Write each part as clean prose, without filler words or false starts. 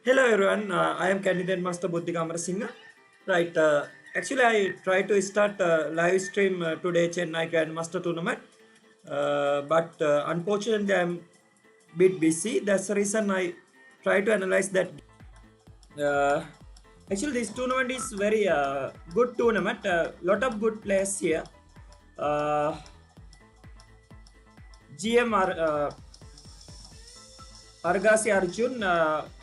Hello everyone, I am candidate master Buddhi Kamarasinghe. Right, actually I try to start live stream today Chennai Grand Master tournament, but unfortunately I'm bit busy. That's the reason I try to analyze that. Uh, Actually, this tournament is very good tournament. Lot of good players here. Uh, GM are Argasi Arjun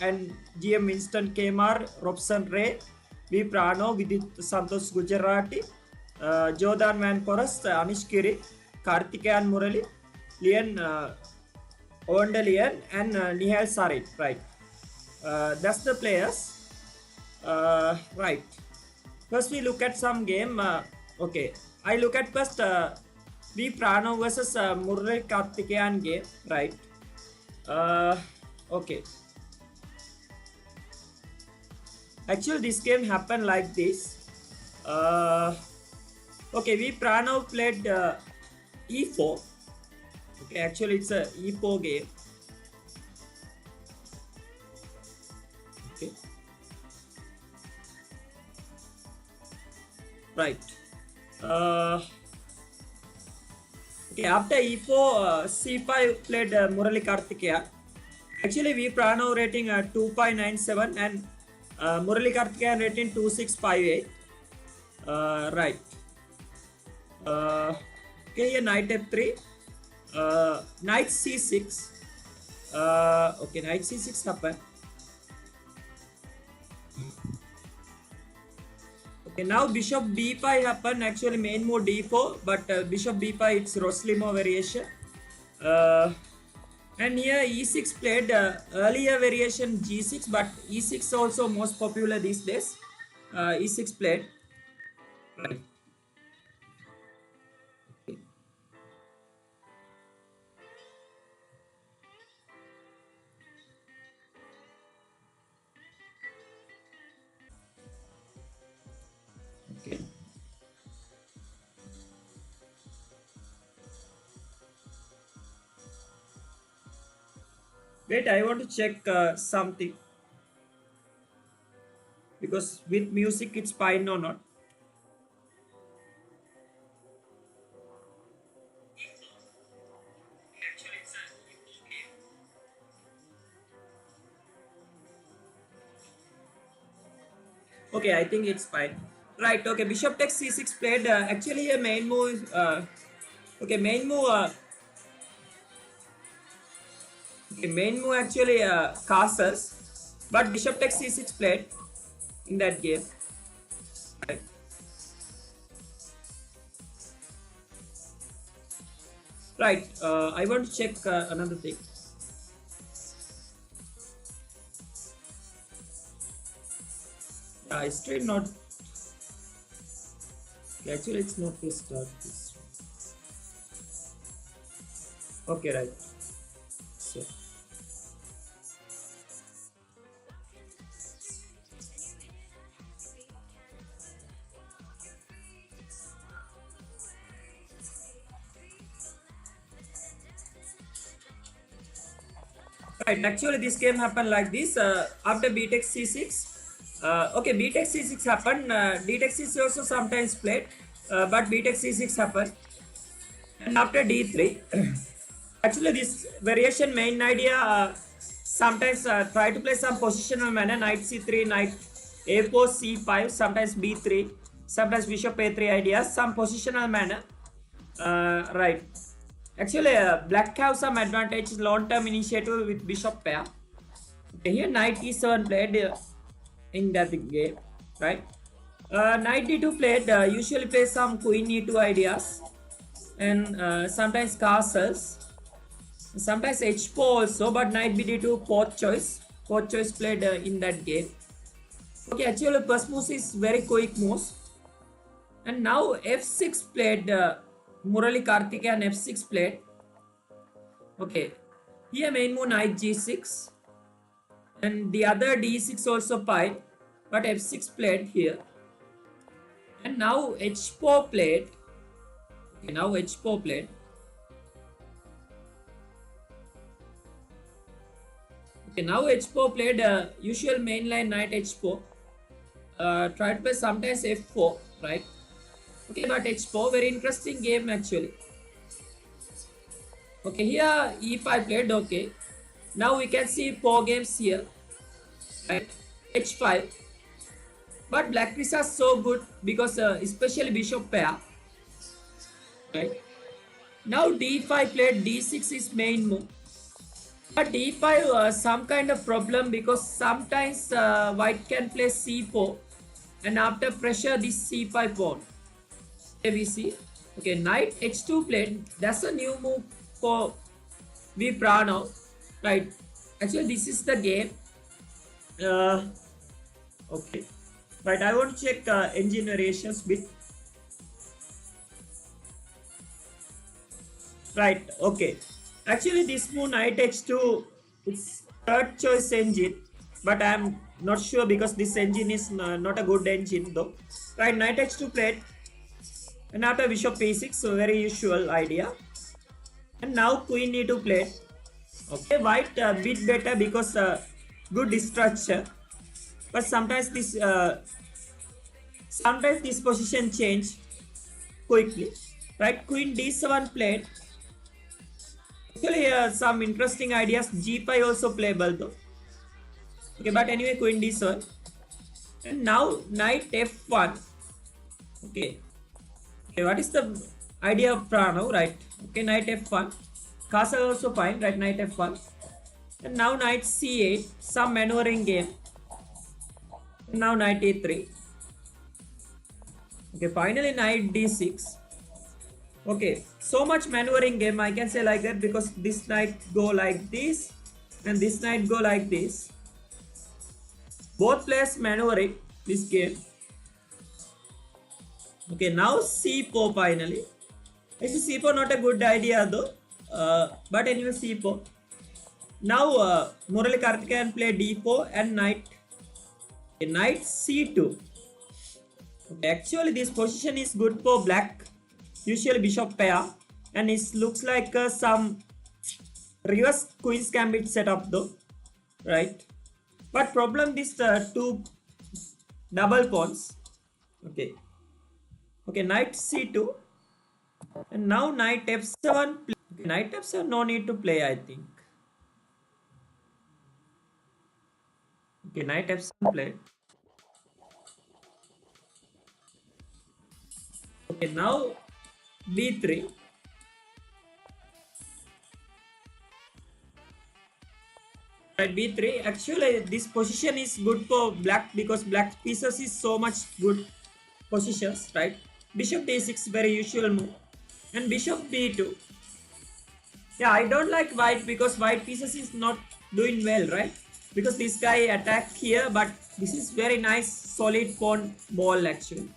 and GM Winston Kmar, Robson Ray, V. Prano, Vidit Santos Gujarati, Jordan Van Forest, Anish Kiri, Karthikeyan Murali, Lian Ondalian, and Nihal Sarit. Right. That's the players. Right. First, we look at some game. Okay. I look at first V. Prano versus Murali Karthikeyan game. Right. Okay. Actually, this game happened like this. Okay, we Pranav played E4. Okay, actually it's a E4 game. Okay. Right. Okay, after E4, C5 played Murali Karthikeyan. Actually, we Pranav rating 2.97 and Murali Karthikeyan rating 2658. Right. Okay, here knight f3. Knight c6. Okay, knight c6 happened. Okay, now bishop b5 happened. Actually, main move d4, but bishop b5 it's Roslimo variation. And here e6 played earlier variation g6, but e6 also most popular these days. E6 played. Right. Okay. Wait, I want to check something because with music it's fine or not. Okay, I think it's fine. Right. Okay, bishop takes c6 played. Actually, a main move. Okay, main move. Okay, main move actually castles, but bishop takes c6 played in that game. Right. Right. I want to check another thing. I still not. Actually, it's not to start this. Okay, right. So. Right, actually this game happened like this. After b takes c6. Okay, b takes c6 happened. D takes c6 also sometimes played, but b takes c6 happened. And after d3, actually this variation main idea sometimes try to play some positional manner. Knight c3, knight a4, c5, sometimes b3, sometimes bishop a3 ideas, some positional manner. Right. Actually, black have some advantage, long-term initiative with bishop pair. Okay, here knight e7 played in that game, right? Knight d2 played, usually play some queen e2 ideas, and sometimes castles, sometimes h4 also, but knight bd2 fourth choice played in that game. Okay, actually first move is very quick moves, and now f6 played. Murali Karthikeyan f6 played. Okay, here main move knight g6, and the other d6 also fine, but f6 played here. And now h4 played. Okay, now h4 played. Okay, now h4 played usual mainline knight h4. Tried to play sometimes f4, right? Okay, but h4 very interesting game actually. Okay, here e5 played. Okay, now we can see 4 games here, right? h5, but black pieces are so good because especially bishop pair, right? Now d5 played, d6 is main move. But d5 some kind of problem because sometimes white can play c4 and after pressure this c5 pawn. Okay, we see. Okay, knight h2 played. That's a new move for V Prano, right? Actually, this is the game. Okay, right. I want to check engine variations bit. Right. Okay. Actually, this move knight h2 it's third choice engine, but I'm not sure because this engine is not a good engine though. Right. Knight h2 played, and after bishop p6, so very usual idea. And now queen e2 played. Okay, white bit better because good structure, but sometimes this position change quickly. Right, queen d7 played. Actually, some interesting ideas. G5 also playable though. Okay, but anyway, queen d7, and now knight f1. Okay, okay. What is the idea of Prano? Right. Okay, knight f1. Castle also fine. Right, knight f1, and now knight c8. Some maneuvering game. And now knight a3. Okay, finally knight d6. Okay, so much maneuvering game, I can say like that because this knight go like this and this knight go like this. Both players maneuvering this game. Okay, now c4 finally. Actually, c4 not a good idea though. But anyway, c4. Now Murali Karthikeyan play d4 and knight c2. Okay, actually, this position is good for black. Usually bishop pair, and it looks like some reverse queen's gambit setup though, right? But problem this two double pawns. Okay, okay, knight c2, and now knight f7. Okay, knight f7 no need to play, I think. Okay, knight f7 play. Okay, now b3. Right, b3. Actually, this position is good for black because black pieces is so much good positions, right? Bishop d6 very usual move, and bishop b2. Yeah, I don't like white because white pieces is not doing well, right? Because this guy attacked here, but this is very nice solid pawn ball actually.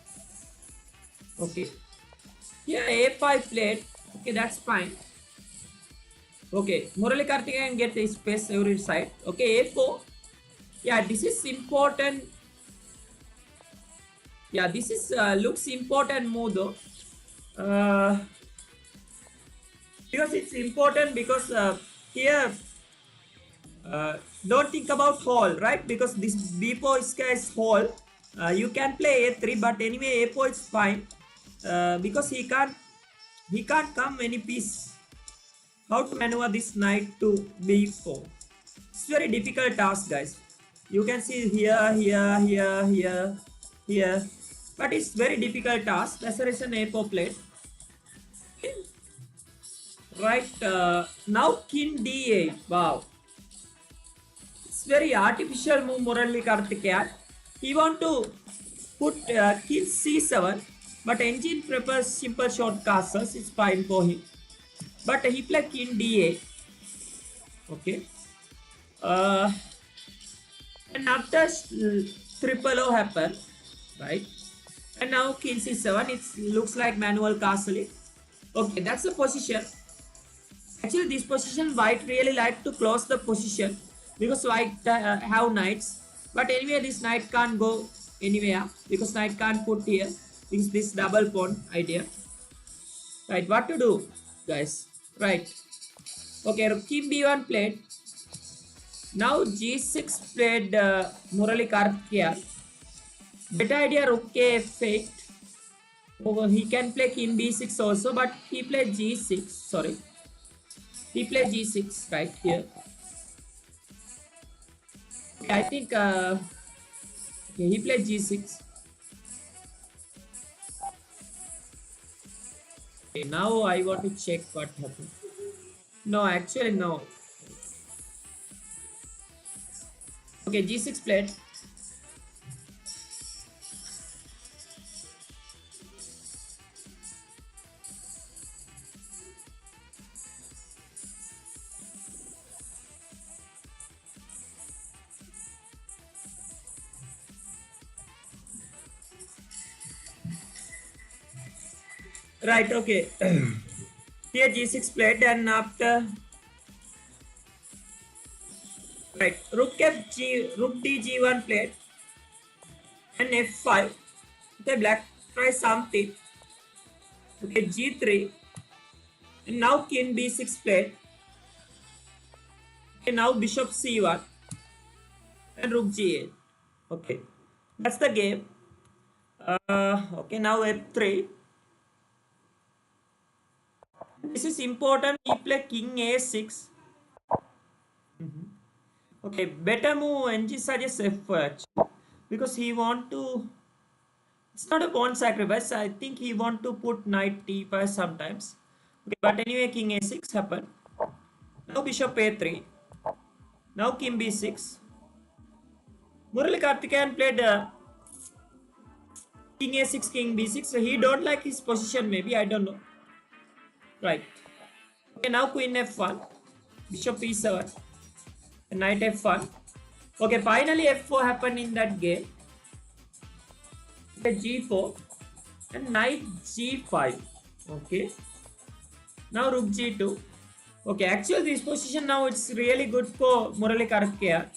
Okay, here a5 played. Okay, that's fine. Okay, Murali Karthikeyan get the space every side. Okay, a4. Yeah, this is important. Yeah, this is looks important move though. Because it's important because here don't think about hole, right? Because this b4 is hole. You can play a3, but anyway a4 is fine because he can't come any piece. How to maneuver this knight to b4? It's very difficult task, guys. You can see here, here, but it's very difficult task. That's the reason a4 played. Right, now king d8. Wow, it's very artificial move. Murali Karthikeyan, he want to put king c7, but engine prefers simple short castles. It's fine for him, but he played king d8. Okay, and after triple O happened, right? And now king c7. It looks like manual castling. Okay, that's the position. Actually, this position white really like to close the position because white have knights. But anyway, this knight can't go anywhere because knight can't put here. This double pawn idea. Right, what to do, guys? Right. Okay, king b1 played. Now G6 played Murali Karthikeyan. Better idea rook F8. Oh, he can play king B6 also, but he played G6. Sorry, he played G6 right here. Okay, I think okay, he played G6. Okay, now I want to check what happened. No, actually no. Okay, G6 played. Right, okay. Here G6 played, and after right, rook D G1 played, and F5. Okay, black try something. Okay, G3, and now king B6 played. Okay, now bishop C1 and rook G8. Okay, that's the game. Okay, now F3. This is important. He play king A6. Okay, better move NG suggests F4 actually, because he want to. It's not a pawn sacrifice. I think he want to put knight T5 sometimes. Okay, but anyway, king A6 happened. Now bishop A3. Now king B6. Murali Karthikeyan played king A6, king B6. So he don't like his position. Maybe I don't know. Right. Okay, now queen F1. Bishop E7. And knight F1. Okay, finally F4 happened in that game. Okay, G4 and knight G5. Okay. Now rook G2. Okay, actually this position now it's really good for Murali Karthikeyan.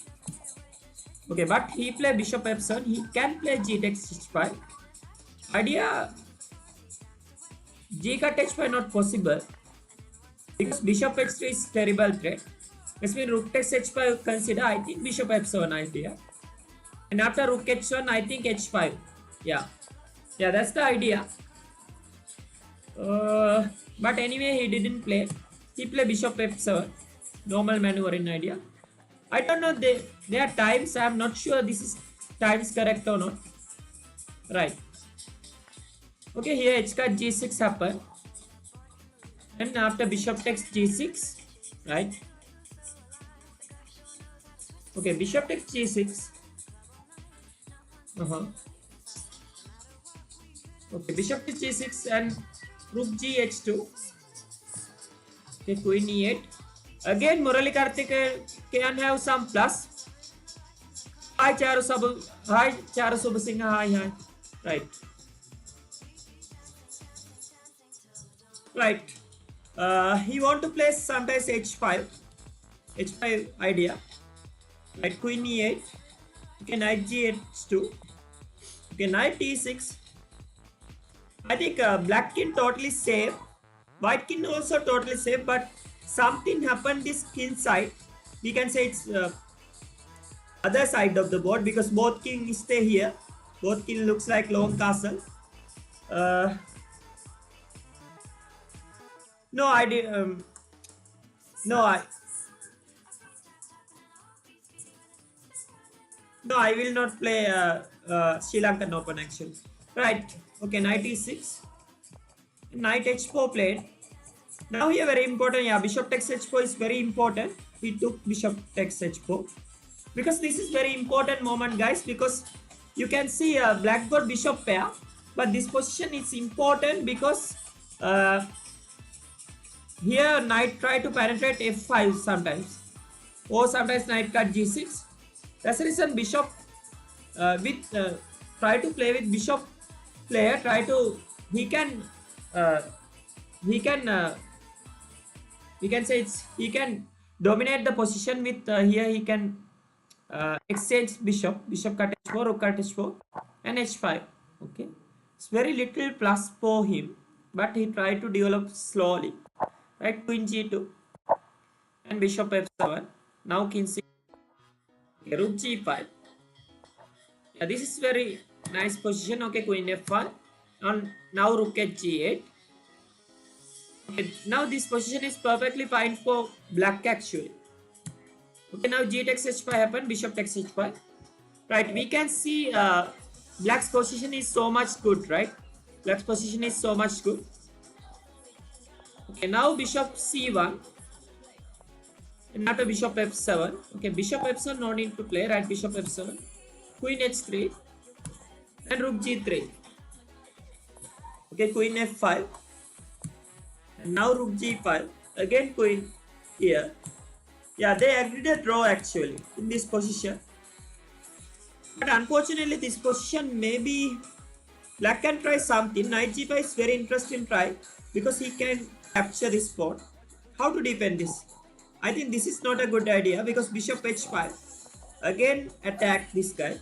Okay, but he play bishop F7. He can play G takes H5. Idea G cut H5 not possible because bishop H3 is terrible threat. This means rook takes H5 consider. I think bishop F7 idea. And after rook H1, I think H5. Yeah, that's the idea. But anyway, he didn't play. He played bishop F7. Normal maneuvering idea. I don't know. There are times. I am not sure this is times correct or not. Right. Okay, here H cut G6 happened. And after bishop takes G6, right? Okay, bishop takes G6. Okay, bishop takes G6 and rook G-H2. Okay, queen E8. Again, Murali Karthikeyan can have some plus. Hi, Charu Subhasingha. Hi. Right. Right. He want to play sometimes H5 idea. Right, queen E8. Okay, knight G-H2. Okay, knight E6. I think black king totally safe. White king also totally safe, but something happened this king side. We can say it's other side of the board because both king stay here. Both king looks like long castle. No, I did. No, I will not play Sri Lankan Open actually. Right. Okay, knight E6. Knight H4 played. Now here very important. Yeah, bishop takes H4 is very important. He took bishop takes H4 because this is very important moment, guys. Because you can see black got bishop pair, but this position is important because here knight try to penetrate F5 sometimes, or sometimes knight cut G6. That's the reason bishop try to play with bishop player. We can say he can dominate the position with here he can exchange bishop cut H4, rook cut H4 and H5. Okay, it's very little plus for him, but he tried to develop slowly. Right, queen G2 and bishop F7. Now king 6. Okay, rook g5. Yeah, this is very nice position. Okay, queen f1. And now rook at g8. Okay, now this position is perfectly fine for black actually. Okay, now g takes h5 happen, bishop takes h5. Right, we can see black's position is so much good, right? Black's position is so much good. Okay, now bishop c1. And after bishop f7. Okay, bishop f7 no need to play, right? Bishop f7. Queen h3. And rook g3. Okay, queen f5. And now rook g5. Again queen here. Yeah, they agreed a draw actually in this position. But unfortunately this position maybe black can try something. Knight g5 is very interesting try because he can capture this pawn. How to defend this? I think this is not a good idea because bishop h5 again attack this guy.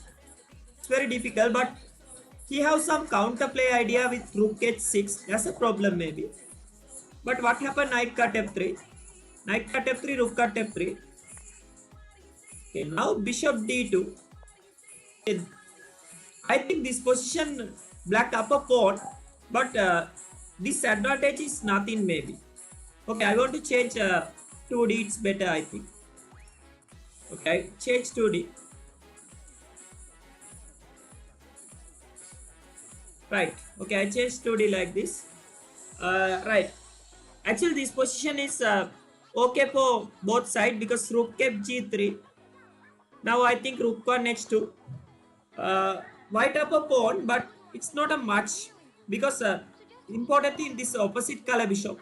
It's very difficult, but he has some counterplay idea with rook h6. That's a problem maybe. But what happened? Knight cut f3. Knight cut f3, rook cut f3. Okay, now bishop d2. Okay, I think this position black upper pawn, but this advantage is nothing maybe. Okay, I want to change 2D. It's better, I think. Okay, change 2D. Right. Okay, I changed 2D like this. Right. Actually, this position is okay for both sides because rook kept g3. Now I think rook on h2. White upper pawn, but it's not a much because importantly in this opposite color bishop.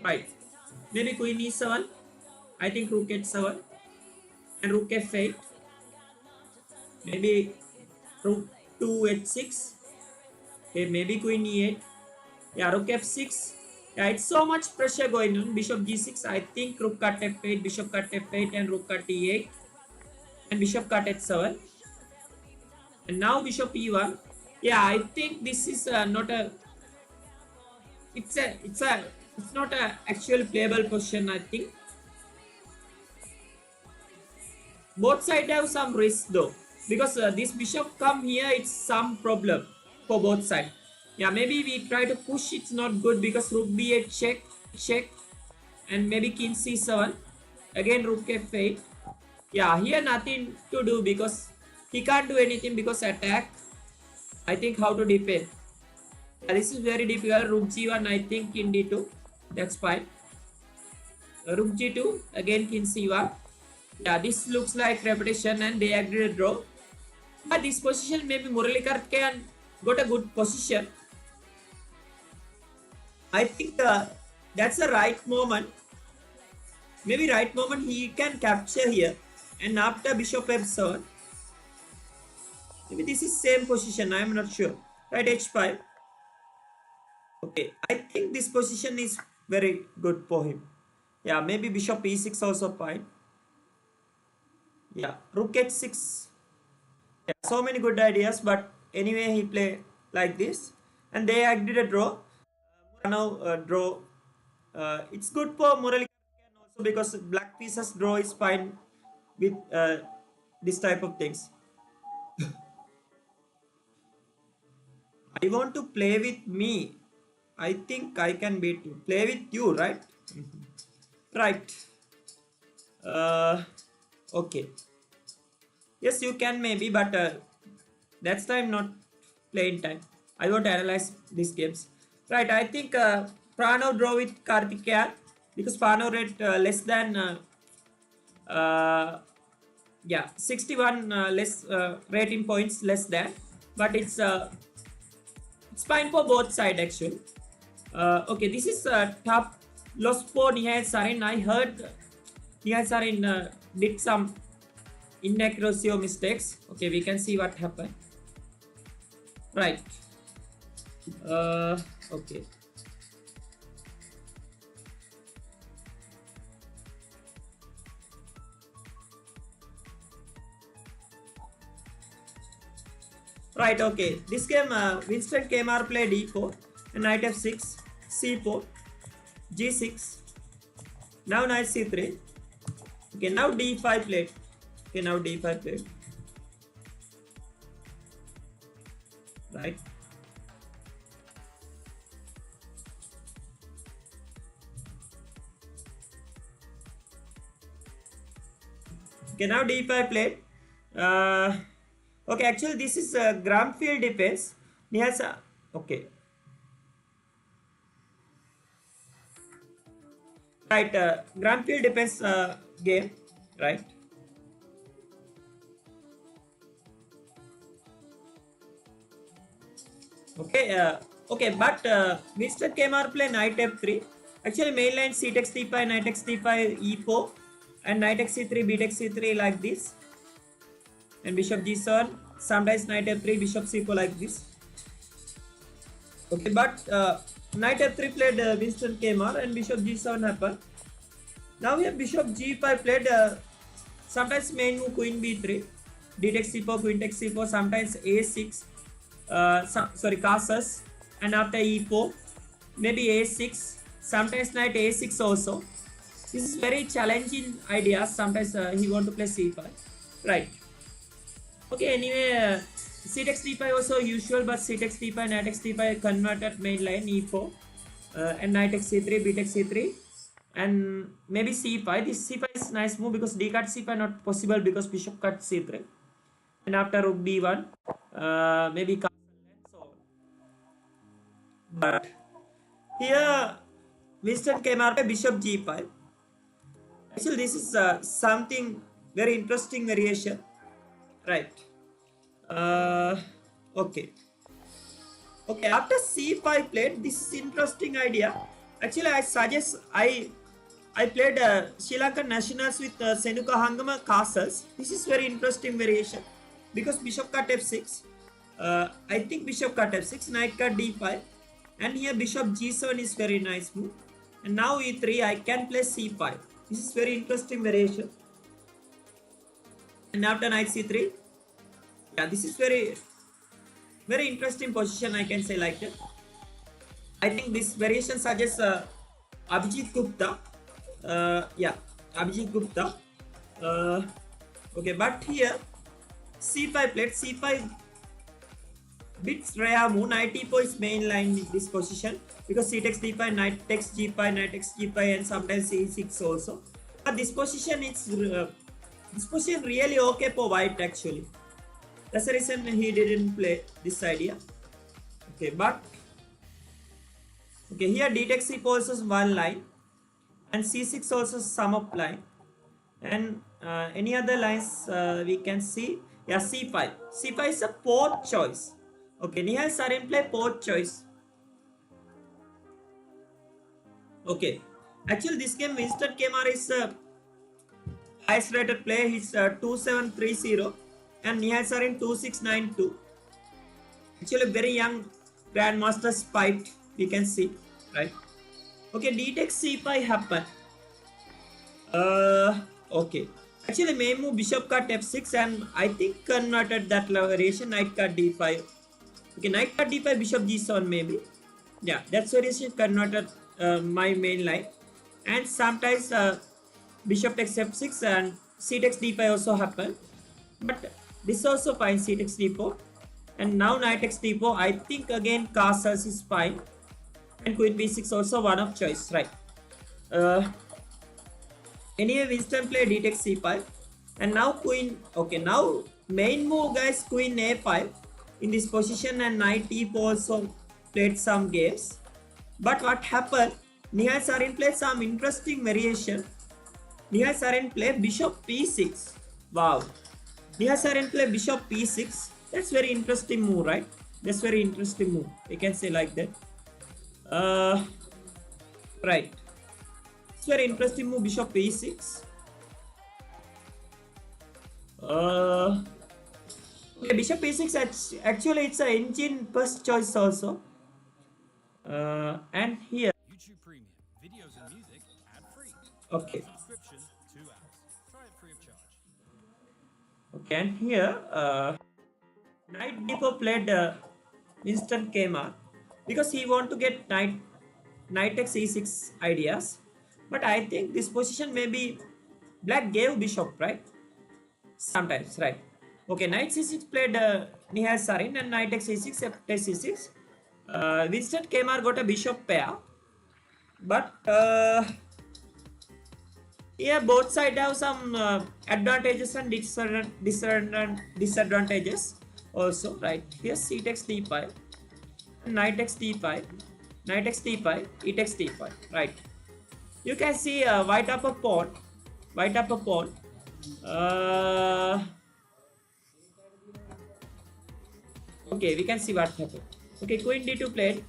Right. Maybe queen e7. I think rook h7 and rook f8. Maybe rook 2 h6. Okay, maybe queen e8. Yeah, rook f6. Yeah, it's so much pressure going on. Bishop g6. I think rook cut f8, bishop cut f8, and rook cut e8, and bishop cut h7. And now bishop e1. Yeah, I think this is not a. It's not a actual playable position. I think both sides have some risk though because this bishop come here. It's some problem for both sides. Yeah, maybe we try to push. It's not good because rook b8 check, and maybe king c7. Again rook f8. Yeah, here nothing to do because he can't do anything because attack. I think how to defend. Yeah, this is very difficult. Rook g1. I think king d2. That's fine. Rook g2. Again king c1. Yeah, this looks like repetition and they agreed to draw. But this position maybe Muralidhar can got a good position. I think that's the right moment. Maybe right moment he can capture here. And after bishop f7. Maybe this is same position. I am not sure. Right, h5. Okay, I think this position is very good for him. Yeah, maybe bishop e6 also fine. Yeah, rook h6. Yeah, so many good ideas, but anyway he play like this. And they agreed a draw. Now draw. It's good for Muralidhar also because black pieces draw is fine with this type of things. I want to play with me. I think I can beat you. Play with you, right? Right. Okay. Yes, you can maybe, but that's time not playing time. I won't analyze these games. Right, I think Pranav draw with Karthikeyan because Pranav rate less than yeah 61 less rating points less than, but it's fine for both sides actually. Okay, this is tough loss for Nihal Sarin. I heard Nihal Sarin did some inaccuracy or mistakes. Okay, we can see what happened. Right. Okay. Right, okay. This game, Winston Kmart played d4, and knight f6, c4, g6. Now knight c3. Okay, now d5 played. Okay, now d5 played. Right. Okay, now d5 played. Okay, actually this is ground field defense. Yes. Okay. Right. Ground field defense game. Right. Okay. Okay, but Mr. Kmar play knight f3. Actually, main line c takes d5, knight takes d5, e4, and knight takes c3, b takes c3 like this, and bishop g7. Sometimes knight f3, bishop c4 like this. Okay, but knight f3 played Winston Kmar and bishop g7 happened. Now we have bishop g5 played. Sometimes main move queen b3, d takes c4, queen takes c4. Sometimes a6. Sorry, castles, and after e4, maybe a6. Sometimes knight a6 also. This is very challenging idea. Sometimes he want to play c5, right? Okay, anyway, c takes d5 also usual, but c takes d5, knight takes d5 converted main line e4, and knight takes c3, b takes c3, and maybe c5. This c5 is nice move because d cut c5 not possible because bishop cut c3, and after rook b1, maybe castle and so on. But here Winston came out by bishop g5. Actually, this is something very interesting variation, right? Okay. Okay, after c5 played, this is interesting idea. Actually, I suggest I played Sri Lankan nationals with Senuka Hangama castles. This is very interesting variation because bishop cut f6. I think bishop cut f6, knight cut d5, and here bishop g7 is very nice move. And now e3, I can play c5. This is very interesting variation. And after knight c3, yeah, this is very interesting position. I can say like that. I think this variation suggests Abhijit Gupta. Yeah, Abhijit Gupta. Okay, but here c5 played. C5 bits rare move. Knight e4 is main line in this position because c takes d5, knight takes g5, knight takes g5, and sometimes c6 also. But this position is really okay for white actually. That's the reason he didn't play this idea. Okay, but okay, here d takes c4 also is one line, and c6 also sum up line, and any other lines we can see. Yeah, c5. C5 is a fourth choice. Okay, Nihal Sarin play fourth choice. Okay, actually this game Winston Kmar is highest rated player. He's 2730, and Nihal Sarin 2692. Actually very young Grandmasters fight we can see, right? Okay, d takes c5 happen. Okay. Actually main move bishop cut f6, and I think converted that variation knight cut d5. Okay, knight cut d5, bishop g7 maybe. Yeah, that's variation converted my main line. And sometimes bishop takes f6 and c takes d5 also happen. But this is also fine, c takes d4. And now knight takes d4. I think again castles is fine. And queen b6 also one of choice, right? Anyway, Winston play d takes c5. And now queen. Okay, now main move guys, queen a5 in this position, and knight e4 also played some games. But what happened? Nihal Sarin played some interesting variation. Nihal Sarin played bishop p6. Wow. Nihal Sarin played bishop p6. That's very interesting move, right? That's very interesting move. We can say like that. Right. It's very interesting move, bishop p6. Okay, bishop p6 actually it's an engine first choice also. And here. YouTube Premium videos and music ad free. Okay. Subscription 2 hours. Try it free of charge. Okay, and here knight d4 played Winston Kmar because he want to get knight takes e6 ideas. But I think this position maybe black gave bishop, right? Sometimes, right? Okay, knight c6 played Nihal Sarin, and knight takes c6, f c6. Winston Kmart got a bishop pair, but yeah, both sides have some advantages and disadvantages also, right? Here c takes d5, knight takes d5, knight takes d5, e takes d5, right? You can see white up a pawn, white up a pawn. Okay, we can see what happened. Okay, queen d2 played,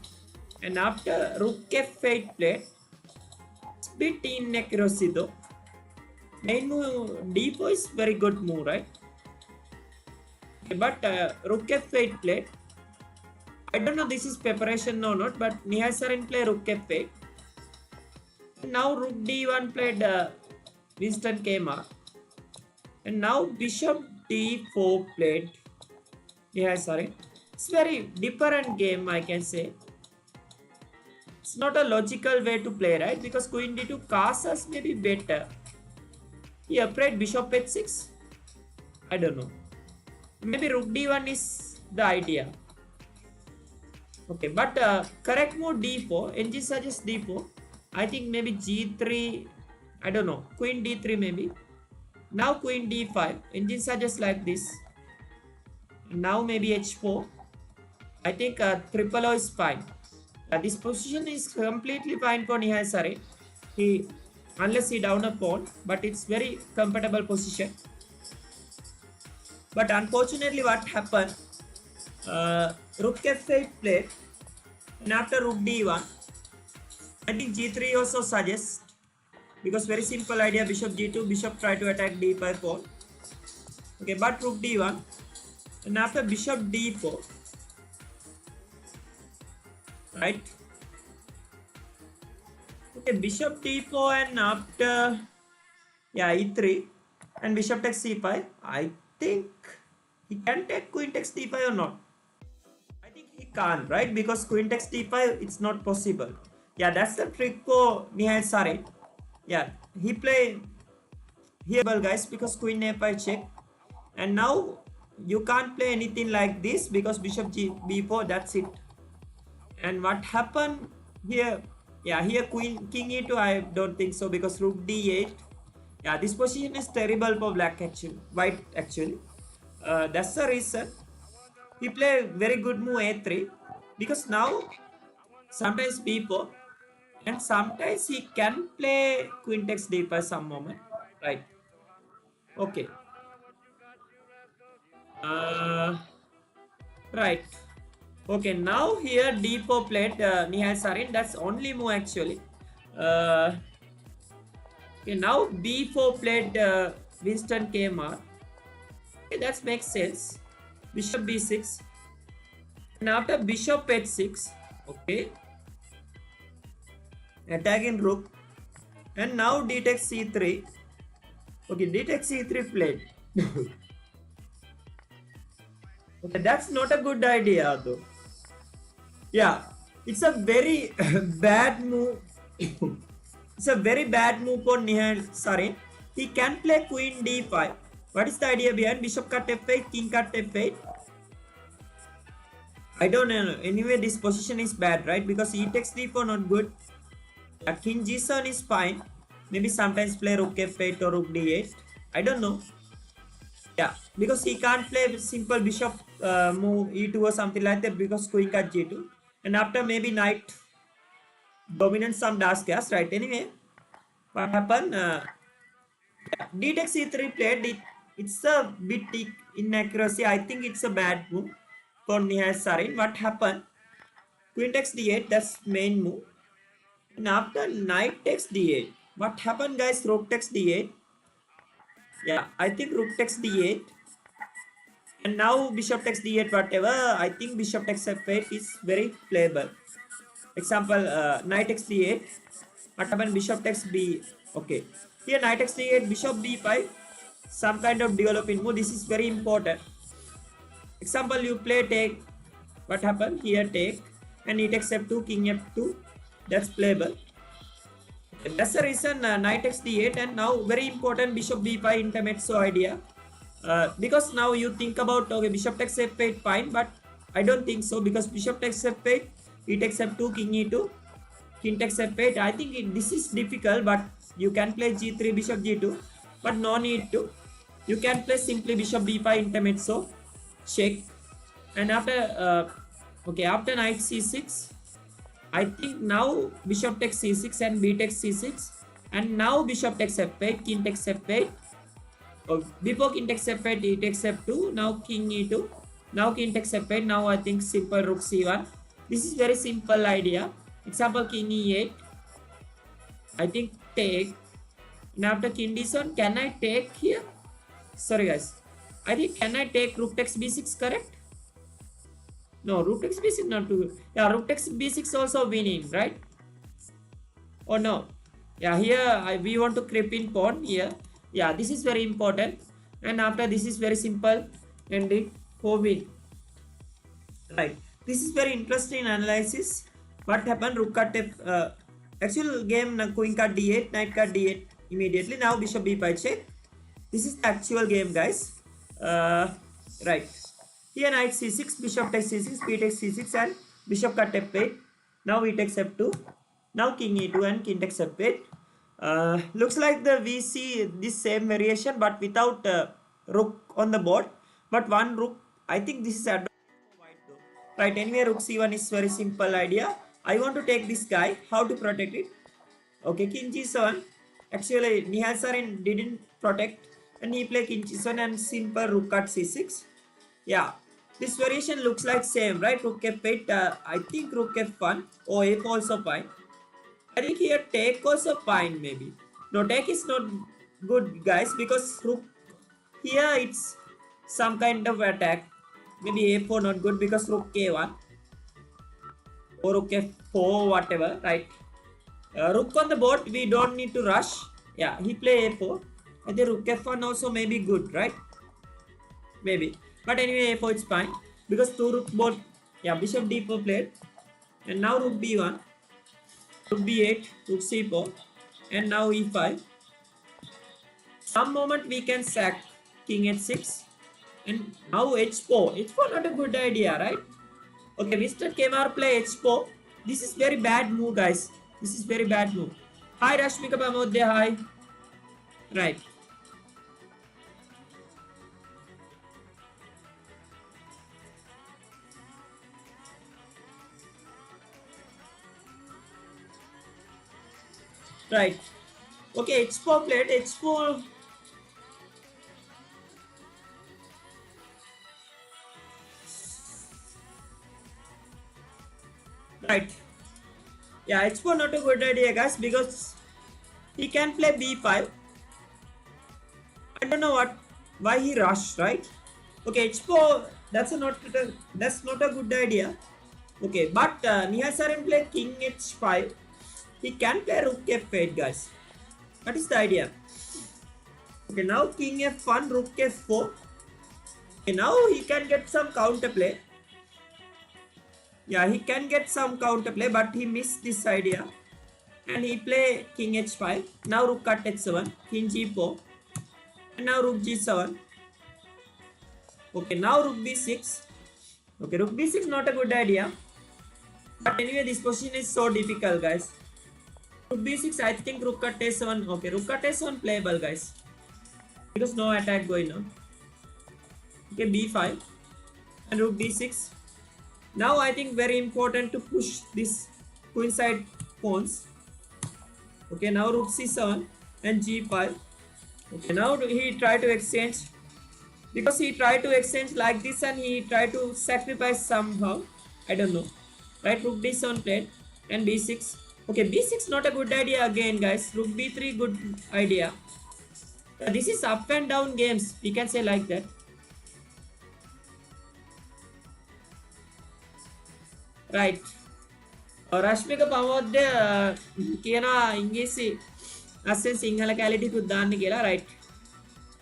and after rook f8 played, it's bit inaccuracy though. Main move d4 is very good move, right? Okay, but rook f8 played. I don't know this is preparation or not, but Nihal Sarin play rook f8. Now rook d1 played Winston Kmart, and now bishop d4 played Nihal Sarin. It's very different game, I can say. It's not a logical way to play, right? Because queen d2 castles may be better. He played bishop h6. I don't know. Maybe rook d1 is the idea. Okay, but correct move d4. NG suggests d4. I think maybe g3. I don't know. Queen d3 maybe. Now queen d5. Engine suggests like this. Now maybe h4. I think triple O is fine. This position is completely fine for Nihal Sarin. Unless he down a pawn, but it's very comfortable position. But unfortunately, what happened? Rook f8 played, and after rook d1, I think g3 also suggests, because very simple idea: bishop g2, bishop try to attack d5 pawn. Okay, but rook d1, and after bishop d4, right? Okay, bishop d4, and after e3, and bishop takes c5. I think he can take queen takes d5 or not. I think he can't, right? Because queen takes d5, it's not possible. Yeah, that's the trick for Nihal Sarin. Yeah, he play here, guys, because queen a5 check, and now you can't play anything like this because bishop b4. That's it. And what happened here? Yeah, here king e2. I don't think so, because rook d8. Yeah, this position is terrible for white actually. That's the reason he play very good move a3, because now sometimes b4, and sometimes he can play queen takes d5 some moment, right? Okay. Right. Okay, now here d4 played Nihal Sarin. That's only move actually. Okay, now b4 played Winston Kmart. Okay, that makes sense. Bishop b6, and after bishop h6, okay, attacking rook, and now d takes c3. Okay, d takes c3 played. Okay, that's not a good idea though. Yeah, it's a very bad move. It's a very bad move for Nihal Sarin. He can play queen d5. What is the idea behind bishop cut f8, king cut f8? I don't know. Anyway, this position is bad, right? Because e takes d4 not good. King g7 is fine. Maybe sometimes play rook f8 or rook d8. I don't know. Yeah, because he can't play simple bishop move e2 or something like that, because queen cut g2. And after maybe knight dominant some dash gas, right? Anyway, what happened? D takes c3 played. It's a bit inaccuracy. I think it's a bad move for Nihal Sarin. What happened? Queen takes d8. That's main move. And after knight takes d8, what happened, guys? Rook takes d8. Yeah, I think rook takes d8. And now bishop takes d8. Whatever. I think bishop takes f8 is very playable. Example, knight takes d8. What happened? Bishop takes b. Okay. Here knight takes d8, bishop b5. Some kind of developing move. This is very important. Example, you play take. What happened? Here take. And he takes f2, king f2. That's playable. That's the reason knight takes d8, and now very important bishop b5 intermezzo idea. Because now you think about, okay, bishop takes f8, fine, but I don't think so, because bishop takes f8, he takes f2, king e2, king takes f8. I think this is difficult, but you can play g3, bishop g2, but no need to. You can play simply bishop b5 intermezzo, check, and after after knight c6, I think now bishop takes c6 and b takes c6, and now bishop takes f8, king takes f8. Before king takes f8, he takes f2. Now king e2. Now king takes f8. Now I think simple rook c1. This is very simple idea. Example king e8. I think take. And after king d7, can I take here? Sorry guys. I think can I take rook takes b6, correct? No, rook takes b6 not too good. Yeah, rook takes b6 also winning, right? Oh no. Yeah, here we want to creep in pawn here. Yeah, this is very important. And after this is very simple ending for win. Right. This is very interesting analysis. What happened? Rook cut actual game queen cut d8, knight cut d8 immediately. Now bishop b5 check. This is the actual game, guys. Right. Here knight c6, bishop takes c6, b takes c6, and bishop cut f8. Now e takes f2. Now king e2 and king takes f8. Looks like we see this same variation, but without rook on the board. But one rook, I think this is advantage for white though. Right, anyway, rook c1 is very simple idea. I want to take this guy. How to protect it? Okay, king g7. Actually, Nihal Sarin didn't protect, and he played king g7 and simple rook cut c6. Yeah, this variation looks like same, right? Rook f8. I think rook f1 or f also fine. I think here take also fine maybe. No, take is not good, guys, because rook here it's some kind of attack. Maybe a4 not good because rook k1 or rook f4 whatever, right? Rook on the board, we don't need to rush. Yeah, he play a4. I think rook f1 also may be good, right? Maybe. But anyway, a4 is fine because two rook board. Yeah, bishop d4 played, and now rook b1. Rook b8, rook c4, and now e5. Some moment we can sack king h6, and now h4. H4 not a good idea, right? Okay, Mr. Kemar play h4. This is very bad move, guys. This is very bad move. Hi Rashmika Pamodya, hi. Right. Right. Okay, h4 played. H4. Right. Yeah, h4 not a good idea, guys, because he can play b5. I don't know why he rushed, right? Okay, h4. That's not a good idea. Okay, but Nihal Sarin play king h5. He can play rook f8, guys. What is the idea? Okay, now king f1, rook f4. Okay, now he can get some counterplay. Yeah, he can get some counterplay, but he missed this idea. And he play king h5. Now rook cut h7, king g4. And now rook g7. Okay, now rook b6. Okay, rook b6 not a good idea. But anyway, this position is so difficult, guys. Rook b6, I think rook cut a7. Okay, rook cut a7 playable, guys, because no attack going on. Okay, b5 and rook d6. Now I think very important to push this queenside pawns. Okay, now rook c7 and g5. Okay, now he try to exchange, because he tried to exchange like this and he tried to sacrifice somehow. I don't know. Right, rook d7 played and b6. Okay, b6 not a good idea again, guys. Rook b3 good idea. This is up and down games, we can say like that. Right. Rashmika Pamodya කියනවා ඉංග්‍රීසි අස්සෙන් Sinhala quality කුත් දාන්න කියලා, right.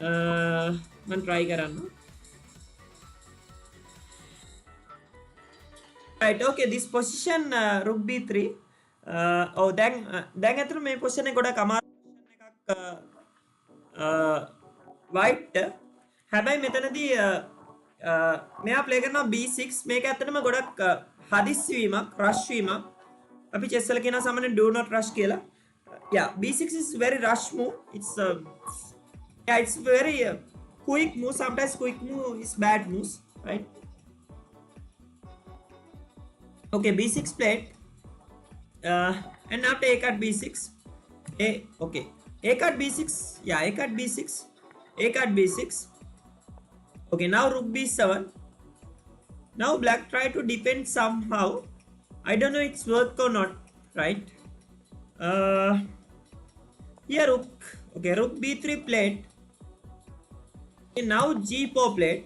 මම try කරන්න. Right, okay, this position rook b3. oh දැන් ඇතුළු මේ position එක ගොඩක් අමාරු white හැබැයි මෙතනදී මෙයා ප්ලේ කරනවා b6 මේක ඇත්තටම ගොඩක් හදිස්සි වීමක් රෂ් වීමක් අපි chess වල කියන සාමාන්‍ය do not rush කියලා yeah b6 is very rush move it's very quick move sometimes quick move is bad moves right okay b6 played and after a card b6 okay a card b6 yeah a card b6 a card b6 okay now rook b7 now black try to defend somehow I don't know it's work or not right here rook okay rook b3 played okay, now g4 played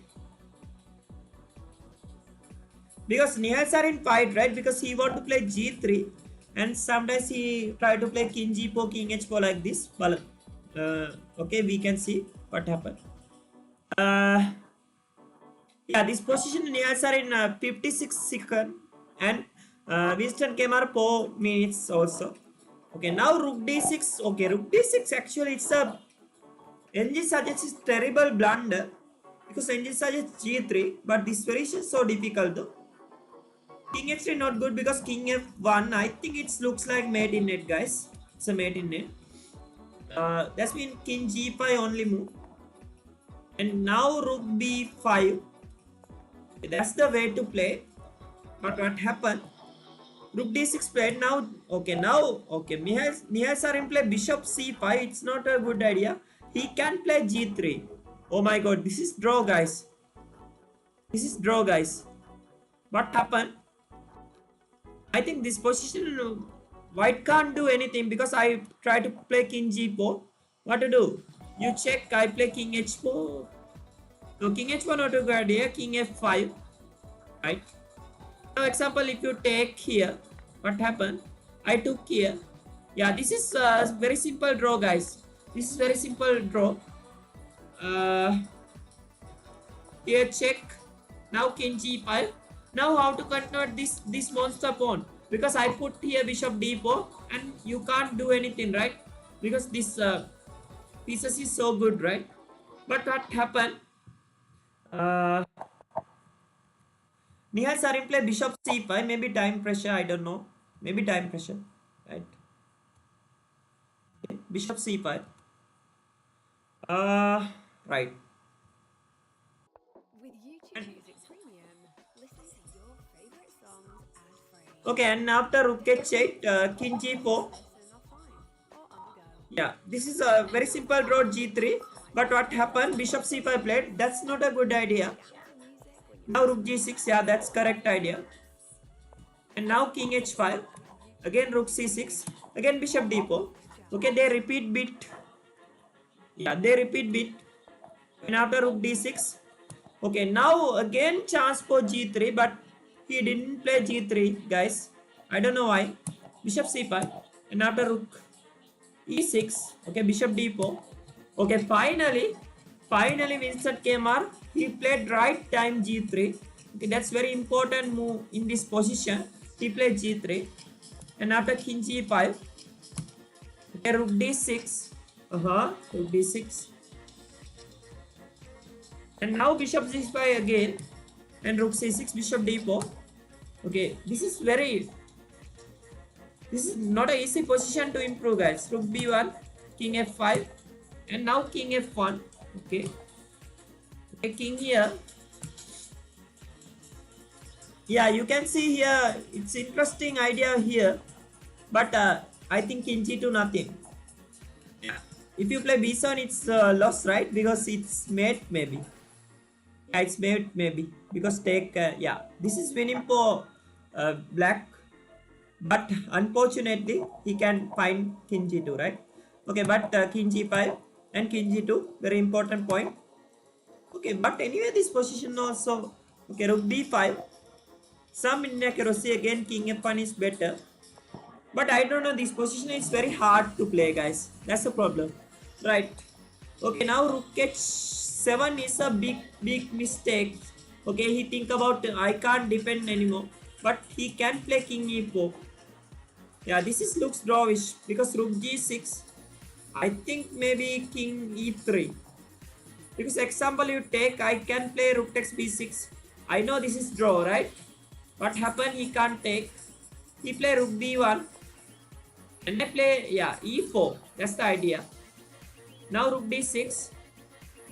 because Nihals are in fight right because he want to play g3 and sometimes he try to play king g4 king h4 like this but okay we can see what happened yeah this position Nihals are in 56 seconds and Winston came out 4 minutes also okay now rook d6 okay rook d6 actually it's a NG suggests is terrible blunder because NG suggests g3 but this variation is so difficult though king h3 not good because king f1 I think it looks like mate in net guys it's a mate in net that's mean king g5 only move and now rook b5 that's the way to play but what happened rook d6 played now okay Nihals are in play bishop c5 it's not a good idea he can play g3 oh my god this is draw guys what happened I think this position white can't do anything because I try to play king g4 what to do you check I play king h4 so king h1 not a good idea king f5 right now example if you take here what happened I took here yeah this is a very simple draw guys this is very simple draw here check now king g5 now how to convert this monster pawn because I put here bishop d4 and you can't do anything right because this pieces is so good right but what happened Nihals are in play bishop c5 maybe time pressure I don't know maybe time pressure right okay. Bishop c5 right with YouTube Music Premium listen to your favorite songs ad-free okay and after rook h8 king g4 yeah this is a very simple draw g3 but what happened bishop c5 played that's not a good idea now rook g6 yeah that's correct idea and now king h5 again rook c6 again bishop d4 okay they repeat bit and after rook d6 okay now again chance for g3 but he didn't play g3 guys I don't know why bishop c5 and after rook e6 okay bishop d4 okay finally Vincent came out he played right time g3 okay that's very important move in this position he played g3 and after king g5 okay rook d6 rook d6 and now bishop g5 again and rook c6 bishop d4 okay this is not an easy position to improve guys rook b1 king f5 and now king f1 okay king here yeah you can see here it's interesting idea here but I think king g2 nothing yeah if you play b7 it's lost right because it's mate maybe yeah it's mate maybe because take yeah this is winning for black but unfortunately he can find king g2 right okay but king g5 and king g2 very important point okay but anyway this position also okay rook b5 some inaccuracy again king f1 is better but I don't know this position is very hard to play guys that's the problem right okay now rook h7 is a big mistake okay he think about I can't defend anymore but he can play king e4 Yeah, this is looks drawish because rook g6. I think maybe king e3. Because example you take, I can play rook takes b6. I know this is draw, right? What happened? He can't take. He play rook b1 and I play, yeah, e4. That's the idea. Now rook d6.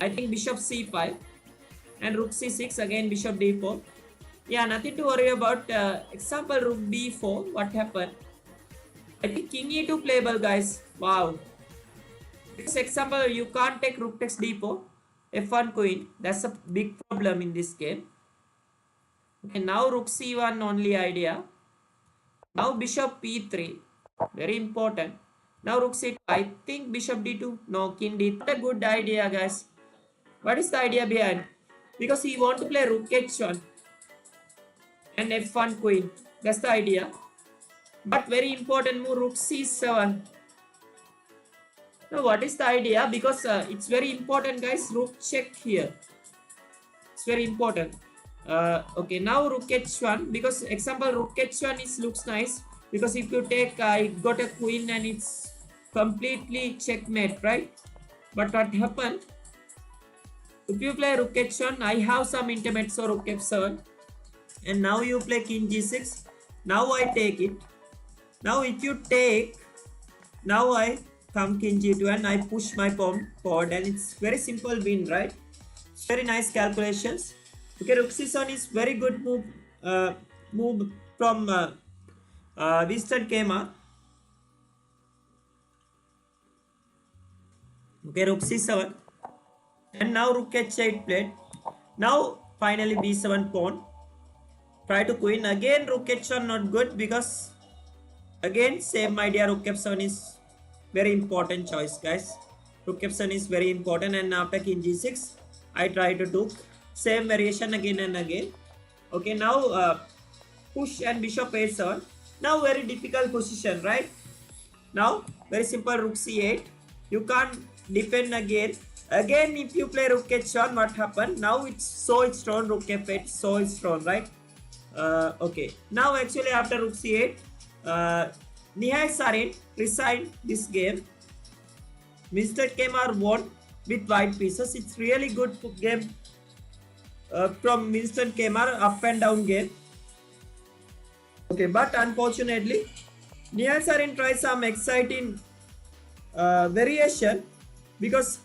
I think bishop c5 and rook c6 again bishop d4. Yeah, nothing to worry about. Example rook b4. What happened? I think king e2 playable, guys. Wow. This example you can't take rook takes d4, f1 queen. That's a big problem in this game. Okay, now rook c1 only idea. Now bishop p3, very important. Now rook c2. I think bishop d2. No, king d3. Not a good idea, guys. What is the idea behind? Because he want to play rook h1 and f1 queen. That's the idea. But very important move rook c7. Now what is the idea? Because it's very important, guys. Rook check here. It's very important. Okay, now rook h1, because example rook h1 is looks nice, because if you take I got a queen and it's completely checkmate, right? But what happened? If you play rook h1, I have some intimate, so rook f7, and now you play king g6. Now I take it. Now if you take, now I come king g2 and I push my pawn forward, and it's very simple win, right? It's very nice calculations. Okay, rook c7 is very good move. Move from Winston Kema. Okay, rook c7, and now rook h8 played. Now finally b7 pawn. Try to queen again. Rook h1 not good, because again same idea. Rook f7 is very important choice, guys. Rook f7 is very important, and after king g6, I try to do same variation again and again. Okay, now push and bishop a7. Now very difficult position, right? Now very simple rook c8. You can't defend again. Again, if you play rook h1, what happened? Now it's thrown rook f8. So it's thrown, right? Okay. Now actually after rook c8, Nihai Sarin resigned this game. Mr. Kemar won with white pieces. It's really good game from Winston Kemar, up and down game. Okay, but unfortunately, Nihal Sarin tries some exciting variation, because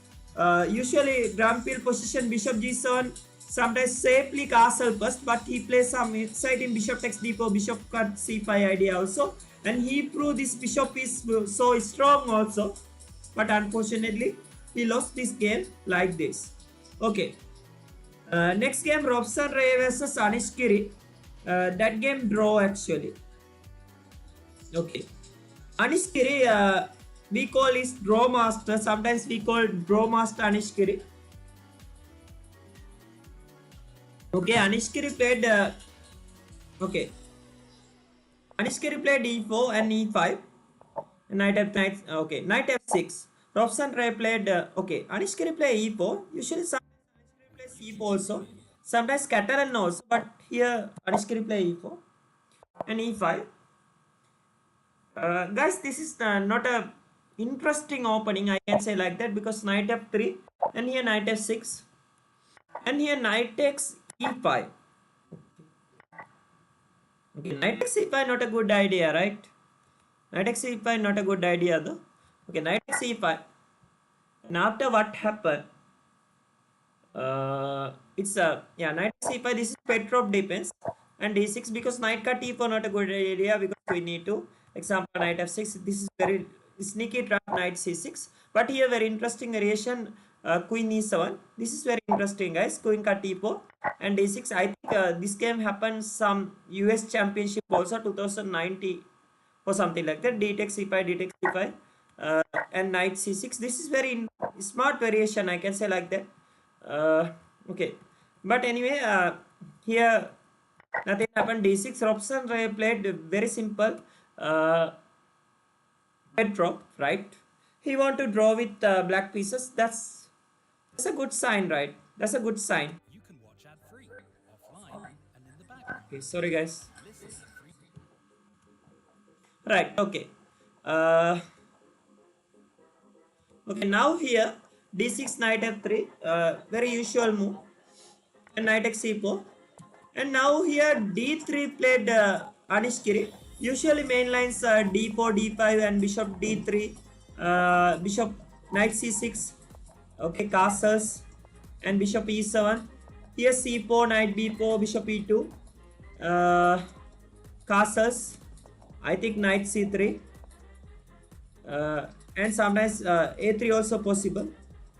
usually Rampil position bishop g7, sometimes safely castle first, but he plays some exciting bishop takes d4, bishop cut c5 idea also, and he proved this bishop is so strong also, but unfortunately he lost this game like this. Okay. Next game, Robson Ray versus Anish Giri. That game draw actually. Okay. Anish Giri, we call is draw master. Sometimes we call draw master Anish Giri. Okay, Anish Giri played. Okay. Anish Giri played e4 and e5. Knight f9. Okay, knight f6. Robson Ray played. Okay, Anish Giri play e4. Usually some plays e4 also. Sometimes Catalan also, but here Anishkiri play e4 and e5. Guys, this is not a interesting opening, I can say like that, because knight f3 and here knight f6 and here knight takes e5. Okay, knight takes e5 not a good idea, right? Knight takes e5 not a good idea though. Okay, knight takes e5. And after what happened? It's yeah, knight c5. This is Petrov defense, and d6, because knight cut e4 not a good idea, because we need to example knight f6. This is very sneaky trap, knight c6, but here very interesting variation, queen e7. This is very interesting, guys. Queen cut e4 and d6. I think this game happened some US championship also 2090 or something like that. D takes c5, d takes c5, and knight c6. This is very smart variation, I can say like that. Okay, but anyway, here nothing happened. d6. Robson Ray played very simple Petrov, right? He want to draw with black pieces. That's a good sign, right? That's a good sign. You can watch ad-free, offline, and in the background. Okay, sorry guys. Listen free. Right, okay. Okay, now here d6 knight f3, very usual move, and knight x c4. And now here d3 played Anish Giri. Usually main lines d4, d5 and bishop d3, bishop knight c6, okay, castles, and bishop e7. Here c4, knight b4, bishop e2, uh, castles, I think knight c3, and sometimes a3 also possible.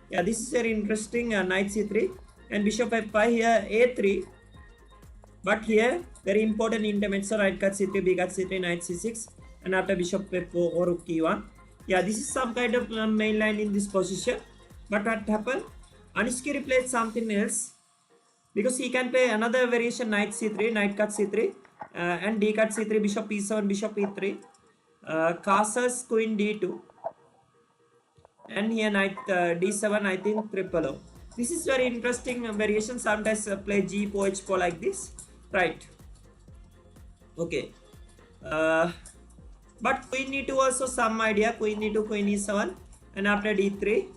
Yeah, this is very interesting. Knight c3 and bishop f5, here a3, but here very important intermezzo, right cut c3, b cut c3, knight c6, and after bishop f4 or rook e1. Yeah, this is some kind of main line in this position. But what happened? Anishkiri plays something else, because he can play another variation, knight c3, knight cut c3, and d cut c3, bishop e7, bishop e3, castles, queen d2, and here knight d7, I think triple O. This is very interesting variation. Sometimes play g4, h4 like this, right? Okay. But queen e2 also some idea, queen e2, queen e7, and after d3,